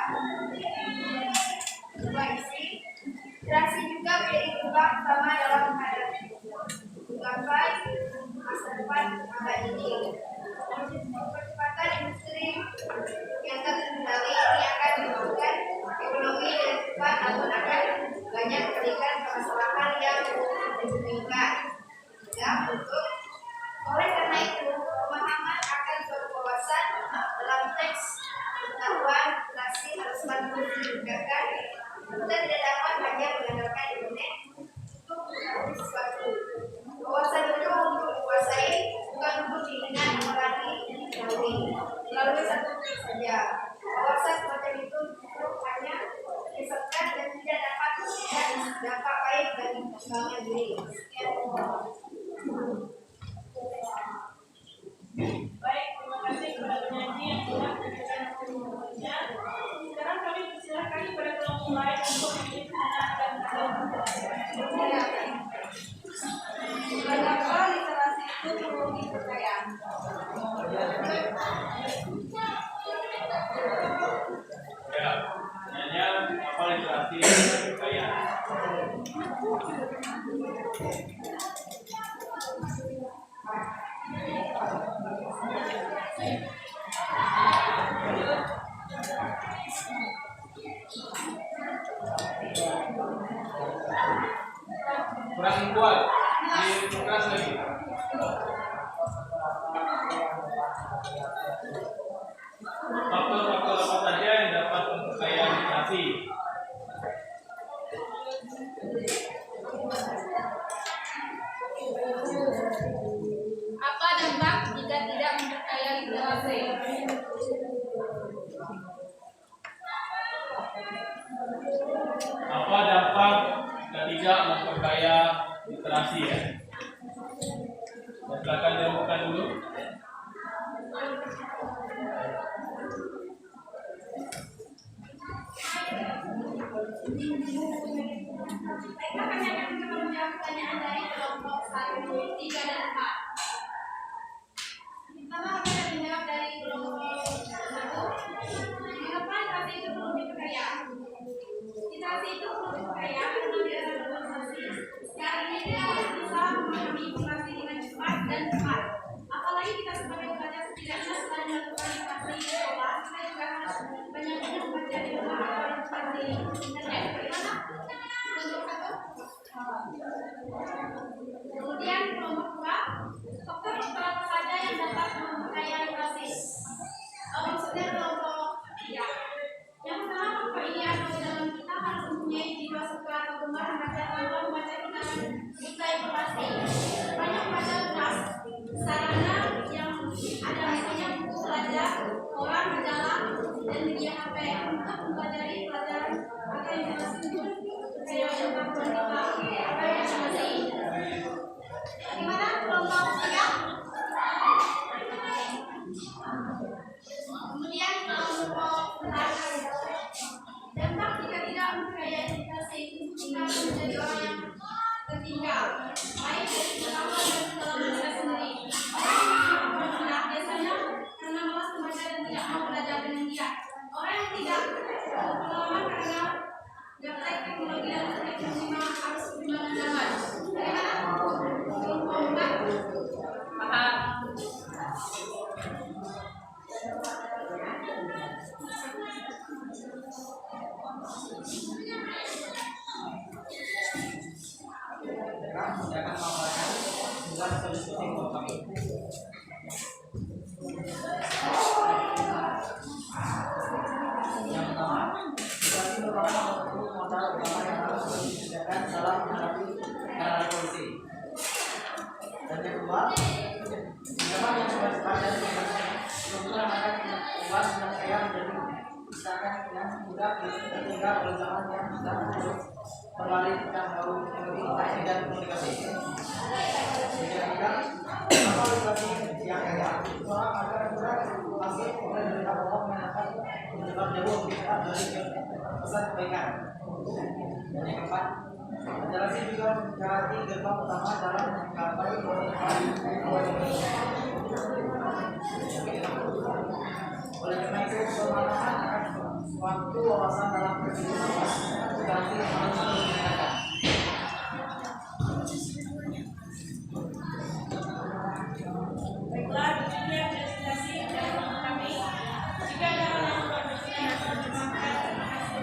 Kedua isi, literasi juga menjadi peluang utama dalam menghadapi menggapai masa depan abad ini. Percepatan industri yang terkendali ini akan menyebabkan ekonomi dan depan namun akan banyak memberikan permasalahan yang dibingungkan. Ya, untuk oleh karena itu pemahaman akan suatu wawasan dalam teks pengetahuan literasi harus terus ditingkatkan. Kita tidak dapat hanya mengandalkan internet untuk mengetahui sesuatu. Wawasan itu untuk dikuasai, bukan untuk diingat apalagi diketahui melalui satu teks saja. Wawasan semacam itu justru hanya disebutkan dan tidak dapat memberikan dampak baik bagi perkembangan diri. Baik, terima kasih kepada penyaji yang telah memberikan informasinya. Sekarang kami persilakan kepada kelompok lain untuk menjadi penanya dan menjawab. Mengapa literasi itu perlu dipercaya? Ya, pertanyaannya apa literasi yang dipercaya? Kurang kuat, keras lagi. Faktor-faktor apa saja yang dapat memperkaya literasi? Apa dampak jika tidak memperkaya literasi? Apa dampak jika tidak memperkaya literasi ya? Silakan jawabkan dulu. Mereka hanya akan mencoba menjawab pertanyaan dari kelompok 1, 3, dan 4. Pertama, kami akan menjawab dari kelompok 1. Mengapa literasi itu perlu diperkaya? Literasi itu perlu diperkaya karena di era globalisasi sekarang ini kita harus bisa memahami informasi dengan cepat dan tepat. Apalagi kita sebagai pelajar setidaknya selain melakukan literasi di sekolah, kita juga harus banyak-banyak membaca di rumah atau literasi internet. Bagaimana? Untuk satu. Kemudian kelompok 2, faktor-faktor apa saja yang dapat memperkaya literasi? Maksudnya kelompok 3. Yang pertama, faktor ideal dalam kita harus mempunyai jiwa suka atau gemar membaca tanpa membaca kita buta informasi. Banyak membaca kelas, sarana yang ada misalnya buku pelajar, koran, majalah, dan bahagia. Orang yang tidak pengalaman karena gaptek teknologi dan teknologi harus pertimbangan. Bagaimana? Paham? Jangan mengatakan bukan solusi kelompok kami. Yang pertama, situasi merupakan modal utama yang harus disediakan dalam menghadapi era revolusi. Dan yang kedua, zaman yang cepat dan struktural akan membuat manusia menjadi misalkan yang mudah tertinggal oleh zaman yang sudah berlari dan baru teknologi dan komunikasi. Ketiga, apa literasi yang kaya orang agar mudah masih oleh berita bohong mendapat menyebar jauh kita dari pesan kebaikan. Dan yang keempat, literasi juga menjadi gerbang utama dalam menggapai oleh karena itu pemahaman akan suatu wawasan dalam kehidupan literasi harus ditingkatkan. Baiklah, demikian presentasi dari kami. Jika ada hal yang kurang berkenan atau dimaafkan, terima kasih.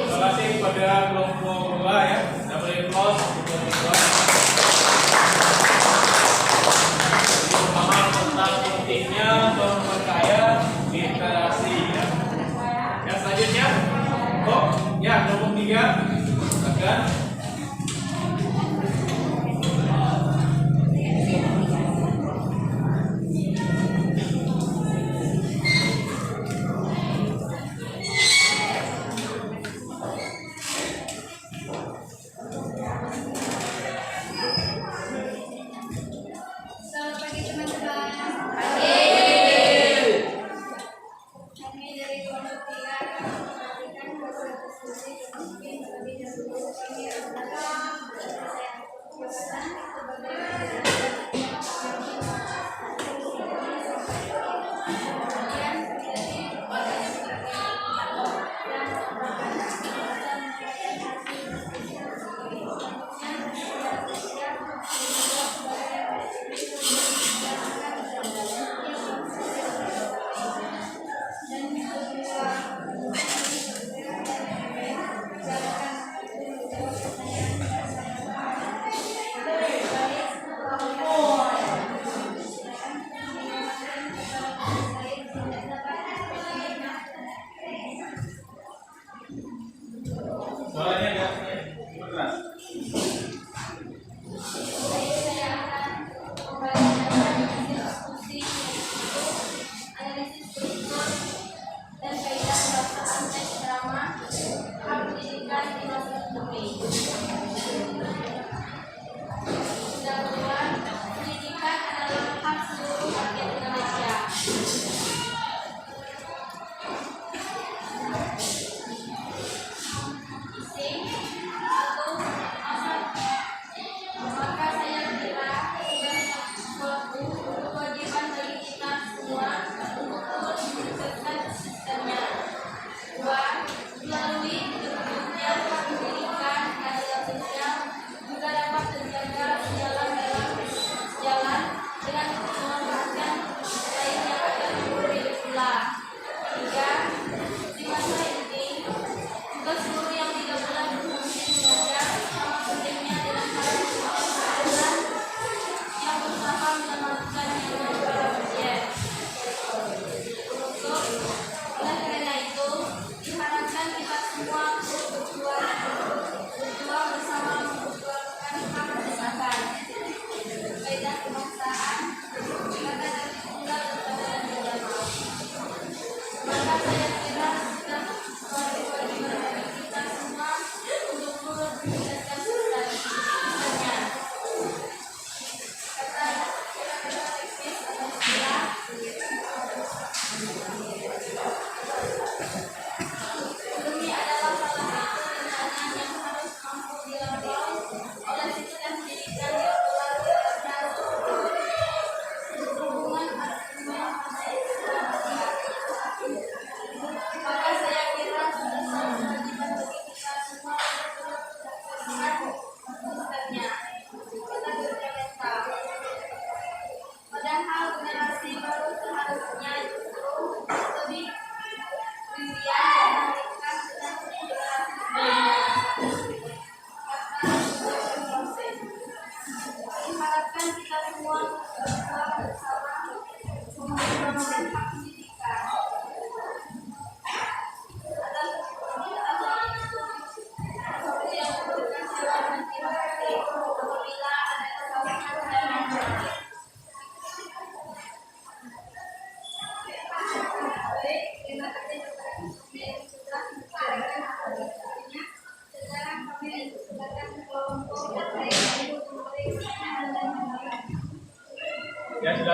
Terima kasih kepada kelompok 2 ya. Sudah boleh close kelompok 2. Pemahaman tentang pentingnya memperkaya literasi ya. Yang selanjutnya, ya kelompok 3 akan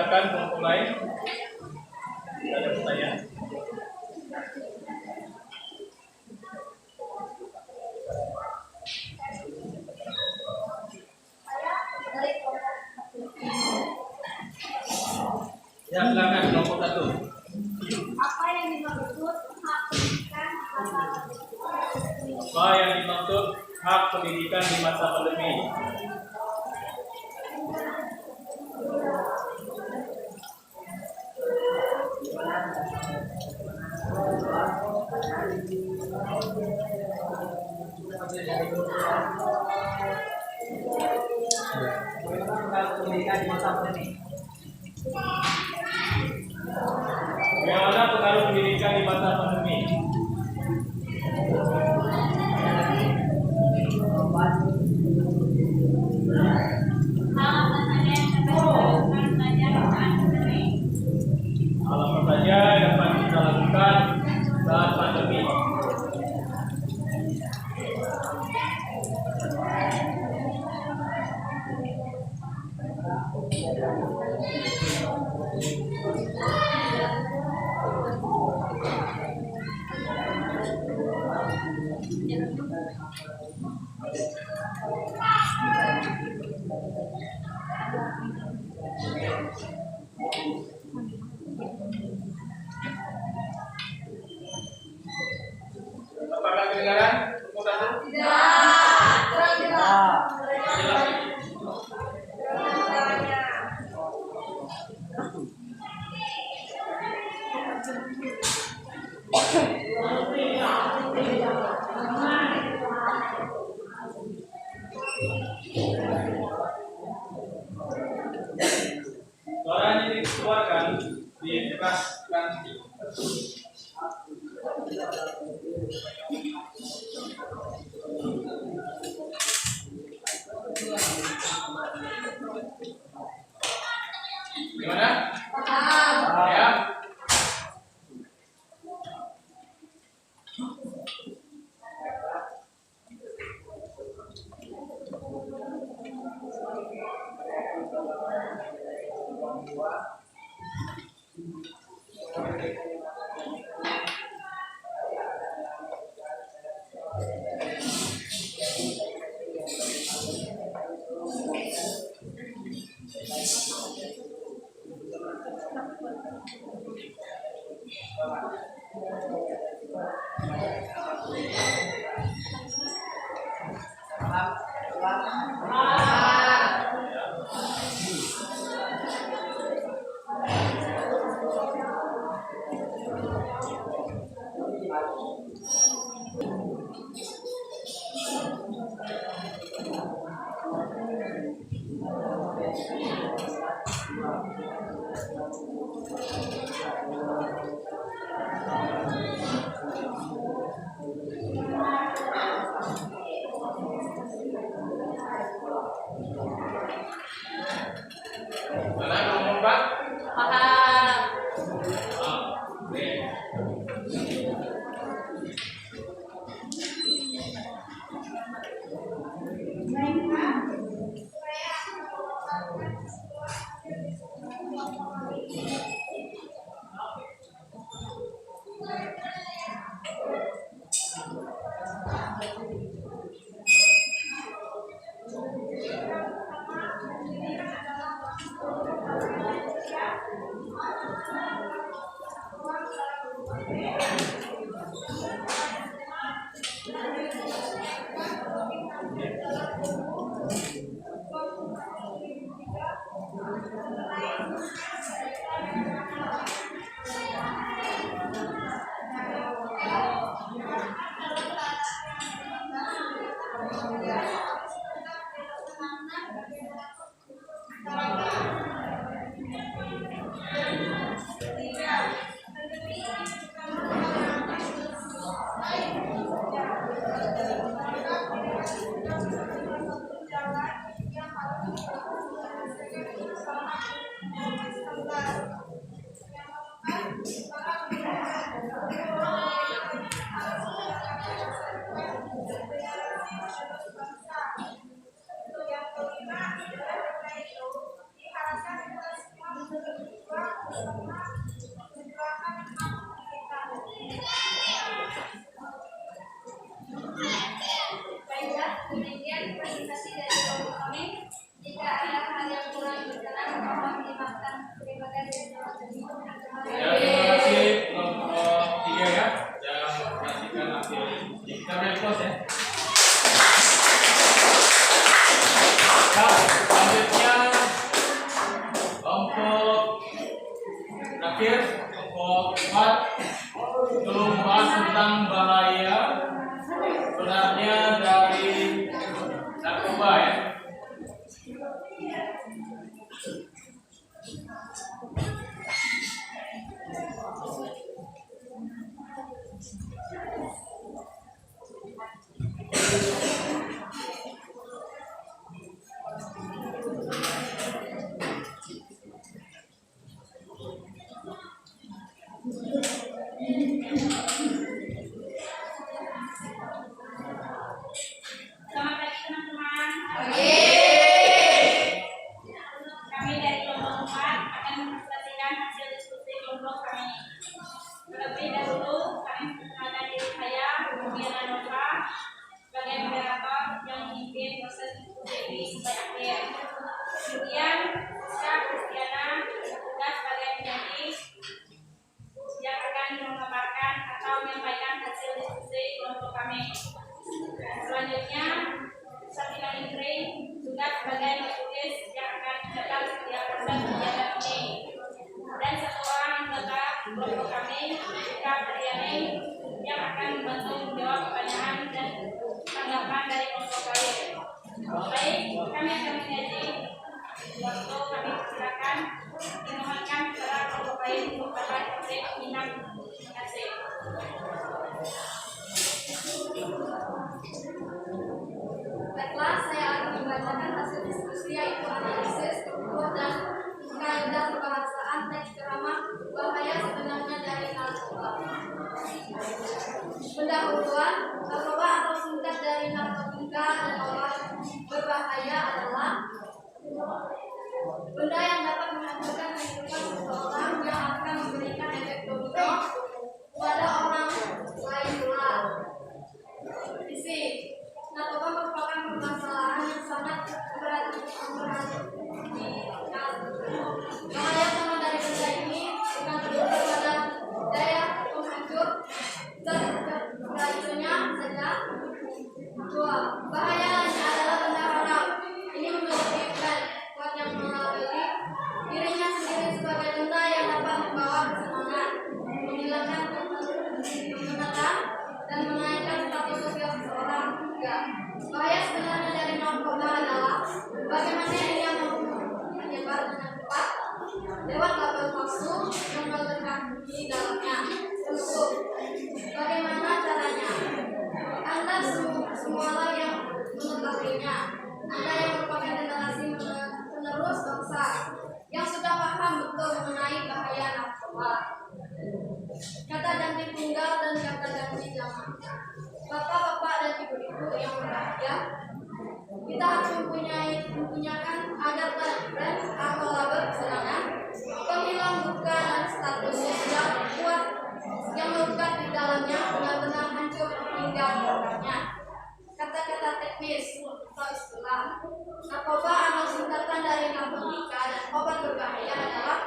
silakan memulai. Ada pertanyaan? Ya, silakan kelompok 1. Apa yang dimaksud hak pendidikan masa pandemi? Apa yang dimaksud hak pendidikan di masa pandemi? Bagaimana pengaruh pendidikan di masa pandemi? Hal apa saja yang dapat kita lakukan saat pandemi? Apakah kedengaran? Kelompok 1? Jelas ini. Suaranya dikeluarkan, dikeraskan. Gimana? Ya. Mana kelompok 4? Oke. tentang bahaya sebenarnya dari narkoba ya. Selamat pagi teman-teman. Kami dari kelompok 4 akan mempresentasikan hasil diskusi kelompok kami. Terlebih dahulu kami memperkenalkan diri saya, kemudian Anova, sebagai moderator yang memimpin proses diskusi ini sampai akhir. Kemudian Siska Kristiana bertugas sebagai penyanyi yang akan memaparkan atau menyampaikan hasil diskusi kelompok kami. Selanjutnya, Sabrina Indri juga sebagai penulis yang akan menjaga setiap proses kegiatan ini. Dan satu orang anggota kelompok kami, Kak Mariani, yang akan membantu menjawab pertanyaan dan tanggapan dari kelompok lain. Baik, kami akan mengaji waktu kami silakan dimohonkan kepada kelompok lain untuk dapat memberi minat. Terima kasih. Baiklah, saya akan membacakan hasil diskusi yaitu analisis, struktur, dan kaidah kebahasaan teks ceramah bahaya sebenarnya dari narkoba. Pendahuluan, narkoba atau singkat dari narkotika dan obat berbahaya adalah benda yang dapat menghancurkan kehidupan seseorang yang akan memberikan efek domino pada orang lain pula. Isi narkoba merupakan permasalahan yang sangat memperhatikan. Bahaya utama dari benda ini bukan terletak pada daya penghancur racunnya saja. 2. Bahaya lainnya adalah benda haram. Ini memiliki kuat yang melabeli dirinya sendiri sebagai benda yang dapat membawa kesenangan, menghilangkan kemenangan, dan menaikkan status sosial seseorang. 3. Bahaya sebenarnya dari narkoba adalah bagaimana ia menyebar dengan cepat lewat label palsu yang terkandung di dalamnya. Untuk bagaimana caranya? Anda semualah yang mengetahuinya. Anda yang merupakan generasi penerus bangsa yang sudah paham betul mengenai bahaya narkoba. Kata ganti tunggal dan kata ganti zaman. Bapak-bapak dan ibu-ibu yang berbahagia, kita harus mempunyakan agar brand atau label kesenangan, penghilang luka dan status sosial kuat yang melekat di dalamnya benar-benar hancur hingga pokoknya. Kata-kata teknis atau istilah narkoba atau singkatan dari narkotika dan obat berbahaya adalah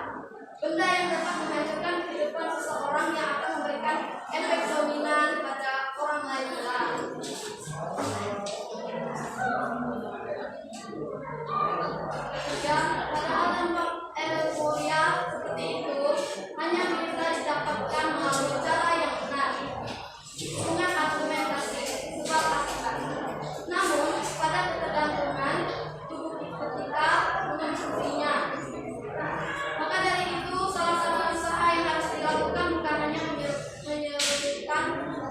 benda yang dapat menghancurkan kehidupan seseorang yang akan memberikan efek dominan pada orang lain pula. Ya, padahal dampak euforia seperti itu hanya bisa didapatkan melalui cara yang benar dengan argumentasi sebab akibat. Namun, pada ketergantungan tubuh kita mengonsumsinya. Maka dari itu, salah satu usaha yang harus dilakukan bukan hanya menyebutkan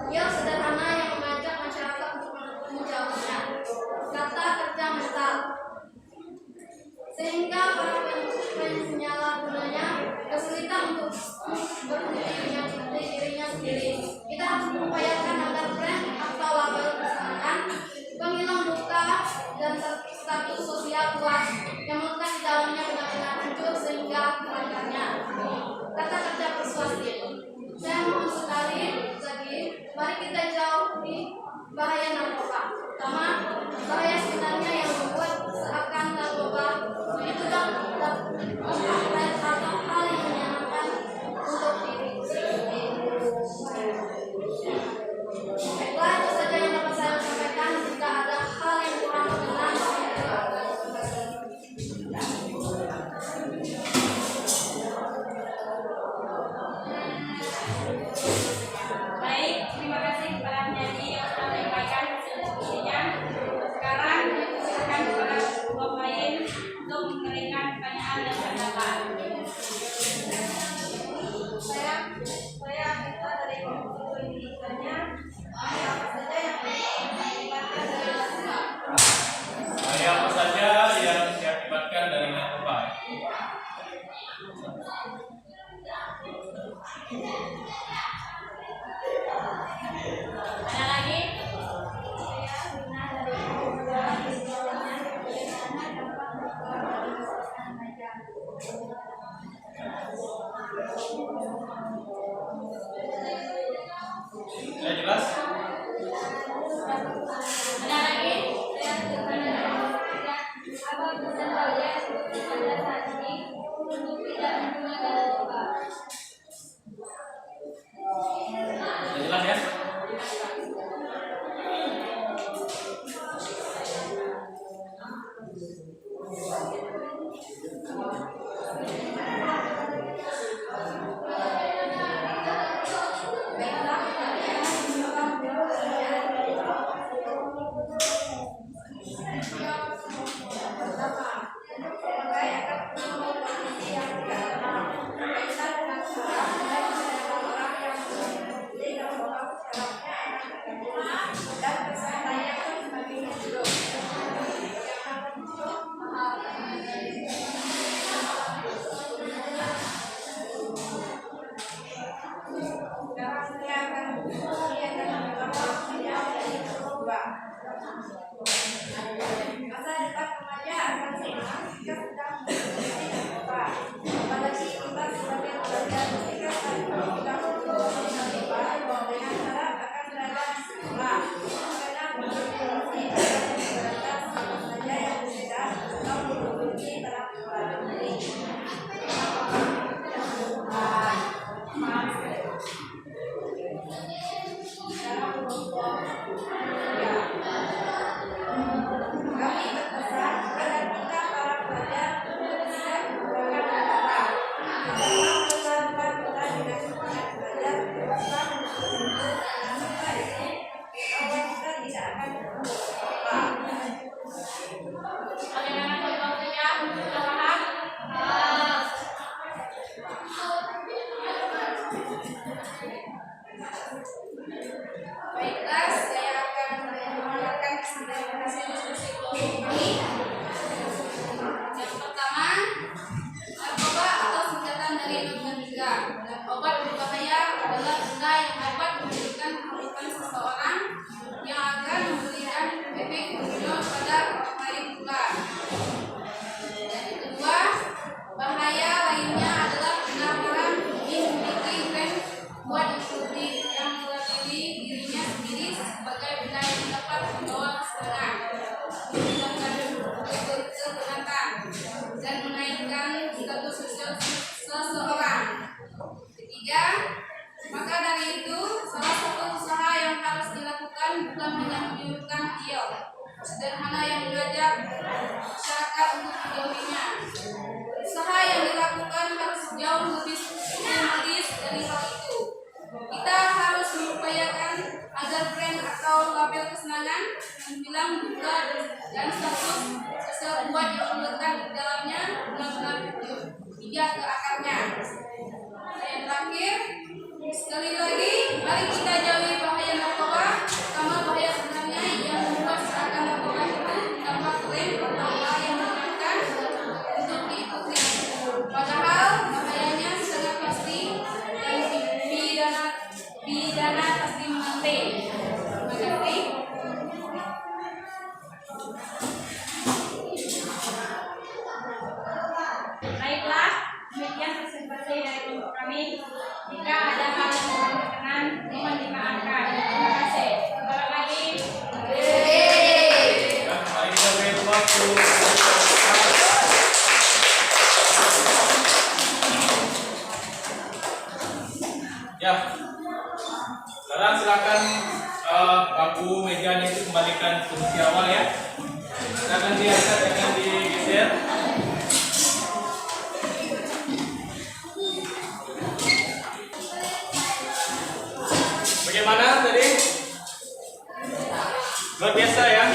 hal sederhana yang mengajak masyarakat untuk menjauhnya. Kata kerja mental. Sehingga para penyalahgunanya kesulitan untuk berhenti dirinya sendiri. Kita harus mengupayakan agar brand atau label kesenangan, penghilang luka, dan status sosial kuat yang melekat di dalamnya benar-benar hancur sehingga melancarnya. Kata kerja persuasif. Saya mohon sekali lagi, mari kita jauhi bahaya narkoba. Pertama, bahaya sebenarnya yang membuat seakan narkoba itu dapat atau hal yang menyenangkan untuk diri sendiri. Baiklah, itu saja yang dapat saya sampaikan. Jika ada hal yang kurang berkenan, Baik, terima Sekarang saya akan menyampaikan beberapa yang kedua. Masa depan remaja akan senang jika sedang mengikuti narkoba. Apalagi kita sebagai pelajar ketika saat kita mengikuti narkoba dengan harap akan berada di sekolah. Karena mengikuti akan memberatkan siapa saja yang berbeda atau mengikuti narkoba. Kami berpesan agar kita para pelajar tidak menggunakan narkoba. Dalam kehidupan kita dengan semangat belajar, berusaha menuntut narkoba ini, bahwa kita tidak akan narkoba. Bagaimana contohnya? Silakan. Baiklah, saya akan mendengarkan hasil diskusi kelompok kami. Yang pertama, narkoba atau singkatan dari narkotika. Obat berbahaya adalah benda yang dapat memberikan kehidupan seseorang yang akan memberikan efek domino pada orang lain pula. Dan yang kedua, bahaya lainnya adalah benar-benar memiliki tren buat yang mewakili dirinya sendiri sebagai benda yang dapat membawa kesenangan, menghilangkan kepenatan, dan menaikkan status sosial seseorang. Ketiga, maka dari itu salah satu usaha yang harus dilakukan bukan hanya menyuruhkan iel, sederhana yang mengajak masyarakat untuk menjauhinya. Usaha yang dilakukan harus jauh lebih sistematis dari hal itu. Kita harus mengupayakan agar brand atau label kesenangan menghilang juga dan status sosial buat yang melekat di dalamnya benar-benar bijak ke akarnya. Yang terakhir, sekali lagi, mari kita jauhi bahaya narkoba, terutama bahaya sebenarnya yang membuat seakan narkoba itu tambah keren atau hal yang menyenangkan untuk diikuti. Padahal bahayanya sangat pasti dan pidana pasti menanti. Terima kasih. Baiklah, demikian presentasi dari kelompok kami. Jika ada hal yang kurang berkenan, mohon dimaafkan. Terima kasih. Kembali lagi. Mari kita beri waktu. Ya, sekarang silakan bangku mejanya itu kembalikan ke posisi awal ya. Silakan diangkat, jangan digeser. Bagaimana tadi? Luar biasa ya.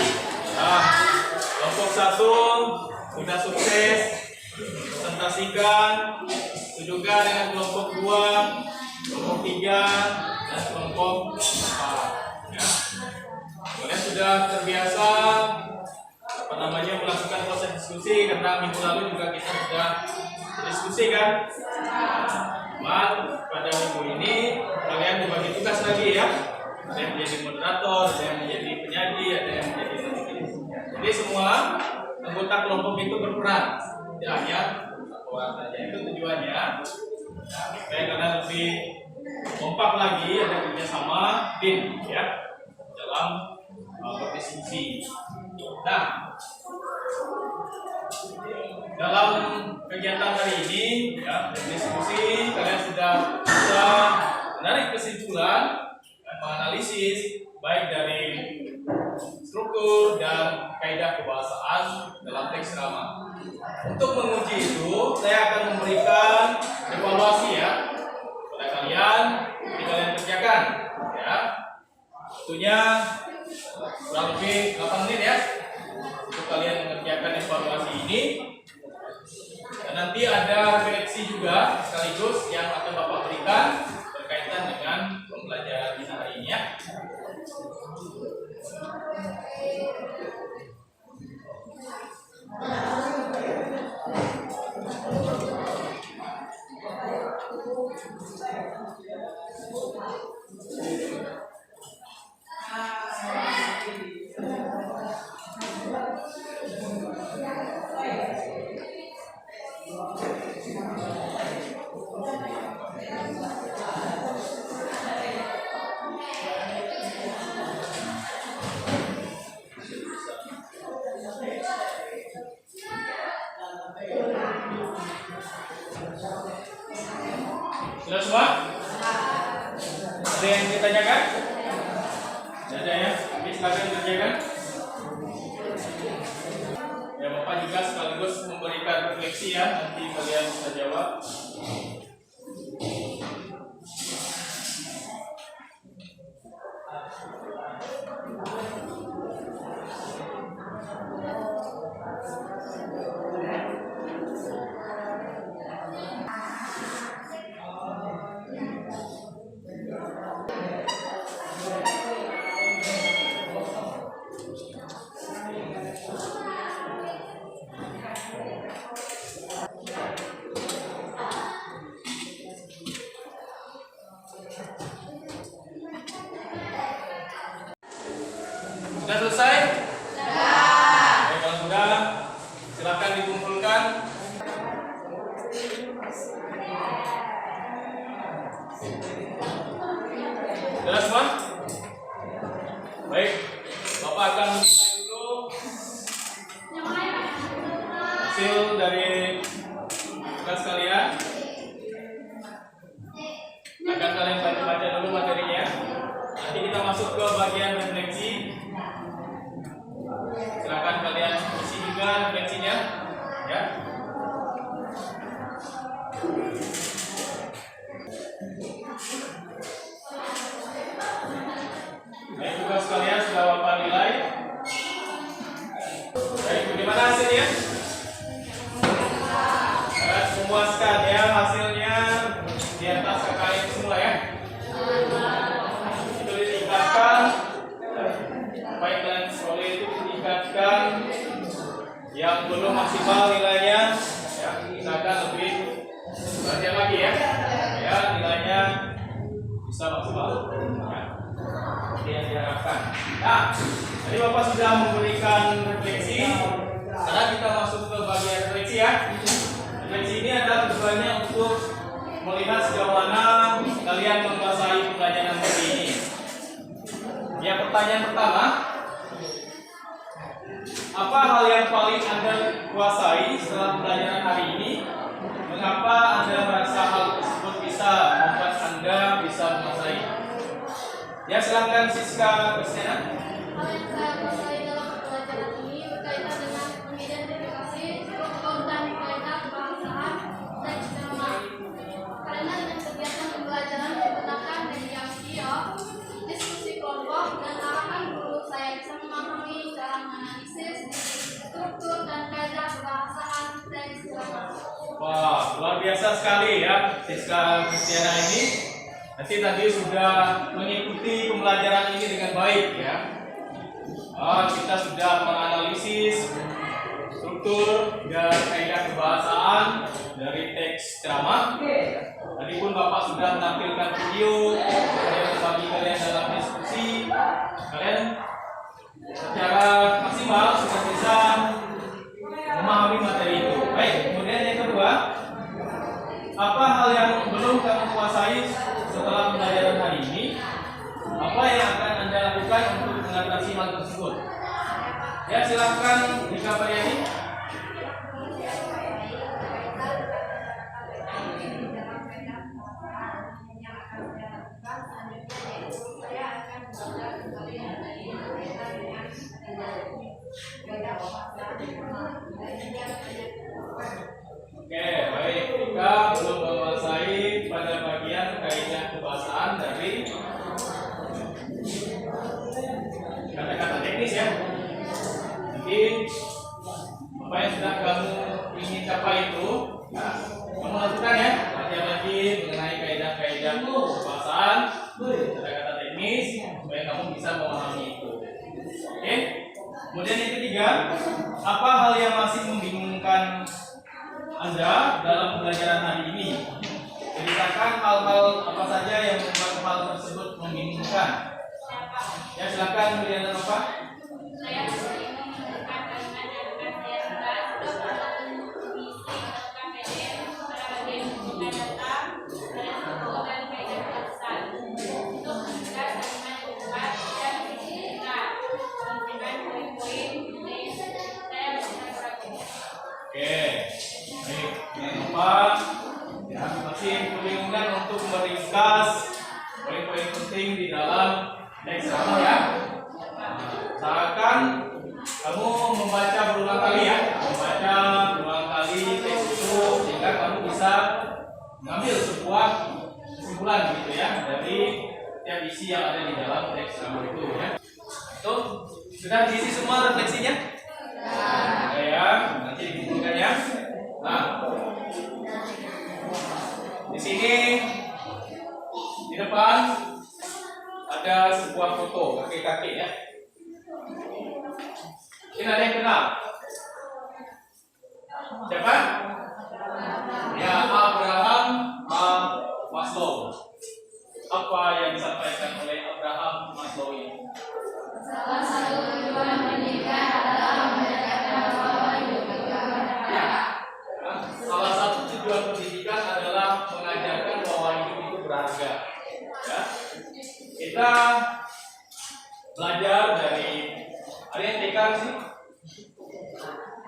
Kelompok 1 sudah sukses presentasikan. Itu juga dengan kelompok 2, kelompok 3, dan kelompok 4. Ya. Kalian sudah terbiasa melakukan proses diskusi karena minggu lalu juga kita sudah berdiskusi kan. Cuman pada minggu ini kalian dibagi tugas lagi ya. Ada yang menjadi moderator, ada yang menjadi penyaji, ada yang menjadi penulis. Jadi semua anggota kelompok itu berperan. Tidak hanya satu orang saja. Itu tujuannya supaya kalian lebih kompak lagi, ada kerjasama tim ya dalam berdiskusi. Nah, dalam kegiatan hari ini ya berdiskusi kalian sudah bisa menarik kesimpulan dan menganalisis baik dari struktur dan kaidah kebahasaan dalam teks irama. Untuk menguji itu saya akan memberikan evaluasi ya pada kalian, jadi kalian kerjakan ya. Tentunya kurang lebih 8 menit ya untuk kalian mengerjakan evaluasi ini. Dan nanti ada refleksi juga sekaligus yang akan Bapak berikan berkaitan dengan pembelajaran kita hari ini ya. Ada yang ditanyakan? Tidak ada ya? Oke, silakan kerjakan. Ya, Bapak juga sekaligus memberikan refleksi ya, nanti kalian bisa jawab. Sudah selesai? Sudah. Kalau sudah, silakan dikumpulkan. Sudah semua? Baik, Bapak akan mulai dulu hasil dari tugas kalian. Akan kalian baca dulu materinya. Nanti kita masuk ke bagian refleksi. Silakan kalian isi juga refleksinya, ya. Baik, tugas kalian sudah Bapak nilai. Baik, bagaimana hasilnya? Sangat memuaskan ya hasilnya, di atas KKN semua ya. Itu ditingkatkan. Baik, dan oleh itu ditingkatkan. Yang belum maksimal nilainya, ya, misalkan lebih banyak lagi ya. Ya, nilainya bisa maksimal. Ya. Ini yang diharapkan. Nah, tadi Bapak sudah memberikan refleksi. Sekarang kita masuk ke bagian refleksi ya. Refleksi ini adalah tujuannya untuk melihat sejauh mana kalian menguasai pembelajaran hari ini. Ya, pertanyaan pertama, apa hal yang paling Anda kuasai setelah pembelajaran hari ini? Mengapa Anda merasa hal tersebut bisa membuat Anda bisa menguasai? Ya, silakan Siska Kristiana. Hal yang saya kuasai dalam pembelajaran ini berkaitan dengan mengidentifikasi struktur dan kaidah kebahasaan teks drama. Karena dengan kegiatan pembelajaran menggunakan media video, diskusi kelompok, dan arahan guru, saya bisa memahami cara menganalisis struktur dan kaidah kebahasaan teks drama. Wah, luar biasa sekali ya Siska Kristiana ini. Tadi sudah mengikuti pembelajaran ini dengan baik ya. Kita sudah menganalisis struktur dan kaidah kebahasaan dari teks drama. Tadi pun Bapak sudah menampilkan video yang bagi kalian dalam diskusi. Kalian secara maksimal sudah bisa memahami materi itu. Baik, kemudian yang kedua, apa hal yang belum kamu kuasai setelah pembelajaran hari ini? Apa yang akan Anda lakukan untuk mengatasi hal tersebut? Ya, silakan Dika Pariani. Oke, baik. Dika belum menguasai pada bagian kaidah kebahasaan dari kata-kata teknis ya. Jadi apa yang sudah kamu ingin capai itu, ya, kamu lakukan ya. Lagi mengenai kaidah-kaidah kebahasaan, kata-kata teknis, supaya kamu bisa memahami itu. Oke. Kemudian yang ketiga, apa hal yang masih membingungkan Anda dalam pembelajaran hari ini? Ceritakan hal-hal apa saja yang membuat hal tersebut membingungkan. Ya, silakan Juliana Nova. Saya bingung menemukan kalimat yang akan saya tulis. Sudah pernah mengisi menentukan PDF pada bagian hubungan data pada struktur dan kaidah kebahasaan untuk menemukan kalimat yang tepat dan diisikan dengan poin-poin yang saya berikan praktik. Oke, baik. Jangan lupa ya, masih kebingungan untuk meringkas poin-poin penting posting di dalam teks kamu ya. Usahakan kamu membaca berulang kali ya, membaca berulang kali teks itu sehingga kamu bisa mengambil sebuah kesimpulan gitu ya dari tiap isi yang ada di dalam teks kamu itu ya. Itu sudah diisi semua refleksinya? Ya, nanti dikumpulkan ya. Nah, di sini di depan ada sebuah foto kakek-kakek ya. Mungkin ada yang kenal? Siapa? Ya, Abraham Maslow. Apa yang disampaikan oleh Abraham Maslow ini? Salah satu tujuan pendidikan adalah meningkatkan kemampuan hidup Ya. Salah satu tujuan pendidikan adalah mengajarkan bahwa hidup itu berharga. Ya. Kita belajar dari ada yang TK sih?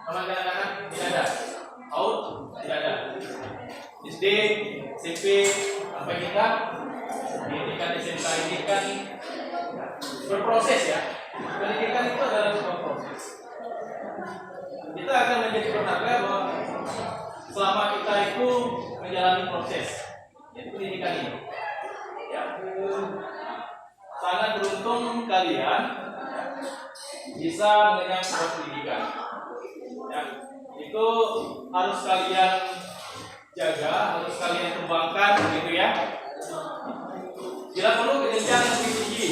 Sama anak-anak tidak ada. PAUD tidak ada. SD, SMP, sampai kita di tingkat SMK ini kan berproses ya. Pendidikan itu adalah sebuah proses. Kita akan menjadi berharga bahwa selama kita itu menjalani proses, yaitu pendidikan ini. Ya, sangat beruntung kalian bisa mengenyam sebuah pendidikan. Ya, itu harus kalian jaga, harus kalian kembangkan, begitu ya. Bila perlu ke jenjang yang lebih tinggi,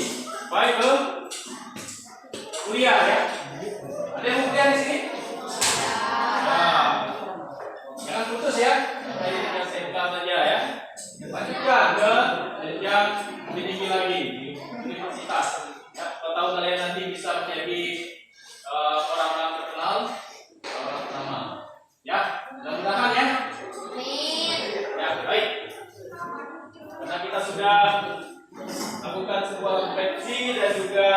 baik ke kuliah ya. Ada yang mau kuliah di sini? Nah, jangan putus ya. Dari yang SMK saja ya. Lanjutkan ke jenjang lebih tinggi lagi di universitas. Ya, kalau tahu kalian nanti bisa menjadi orang-orang terkenal, orang ternama. Ya, mudah-mudahan ya. Ya, baik. Karena kita sudah lakukan sebuah refleksi dan juga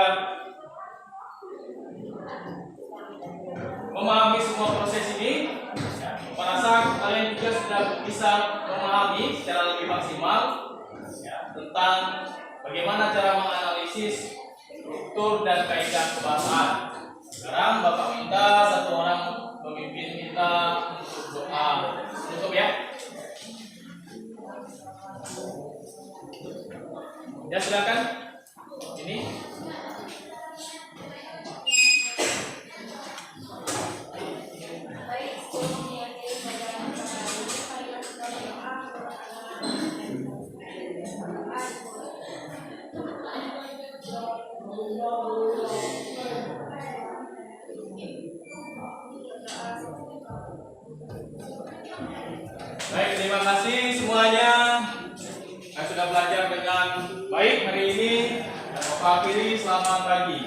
memahami semua proses ini. Ya, merasa kalian juga sudah bisa memahami secara lebih maksimal ya, tentang bagaimana cara menganalisis struktur dan kaidah kebahasaan. Sekarang Bapak minta satu orang pemimpin kita untuk doa. Cukup ya? Ya silakan. Ini. Baik, terima kasih semuanya yang sudah belajar dengan baik hari ini. Dan Bapak akhiri, selamat pagi.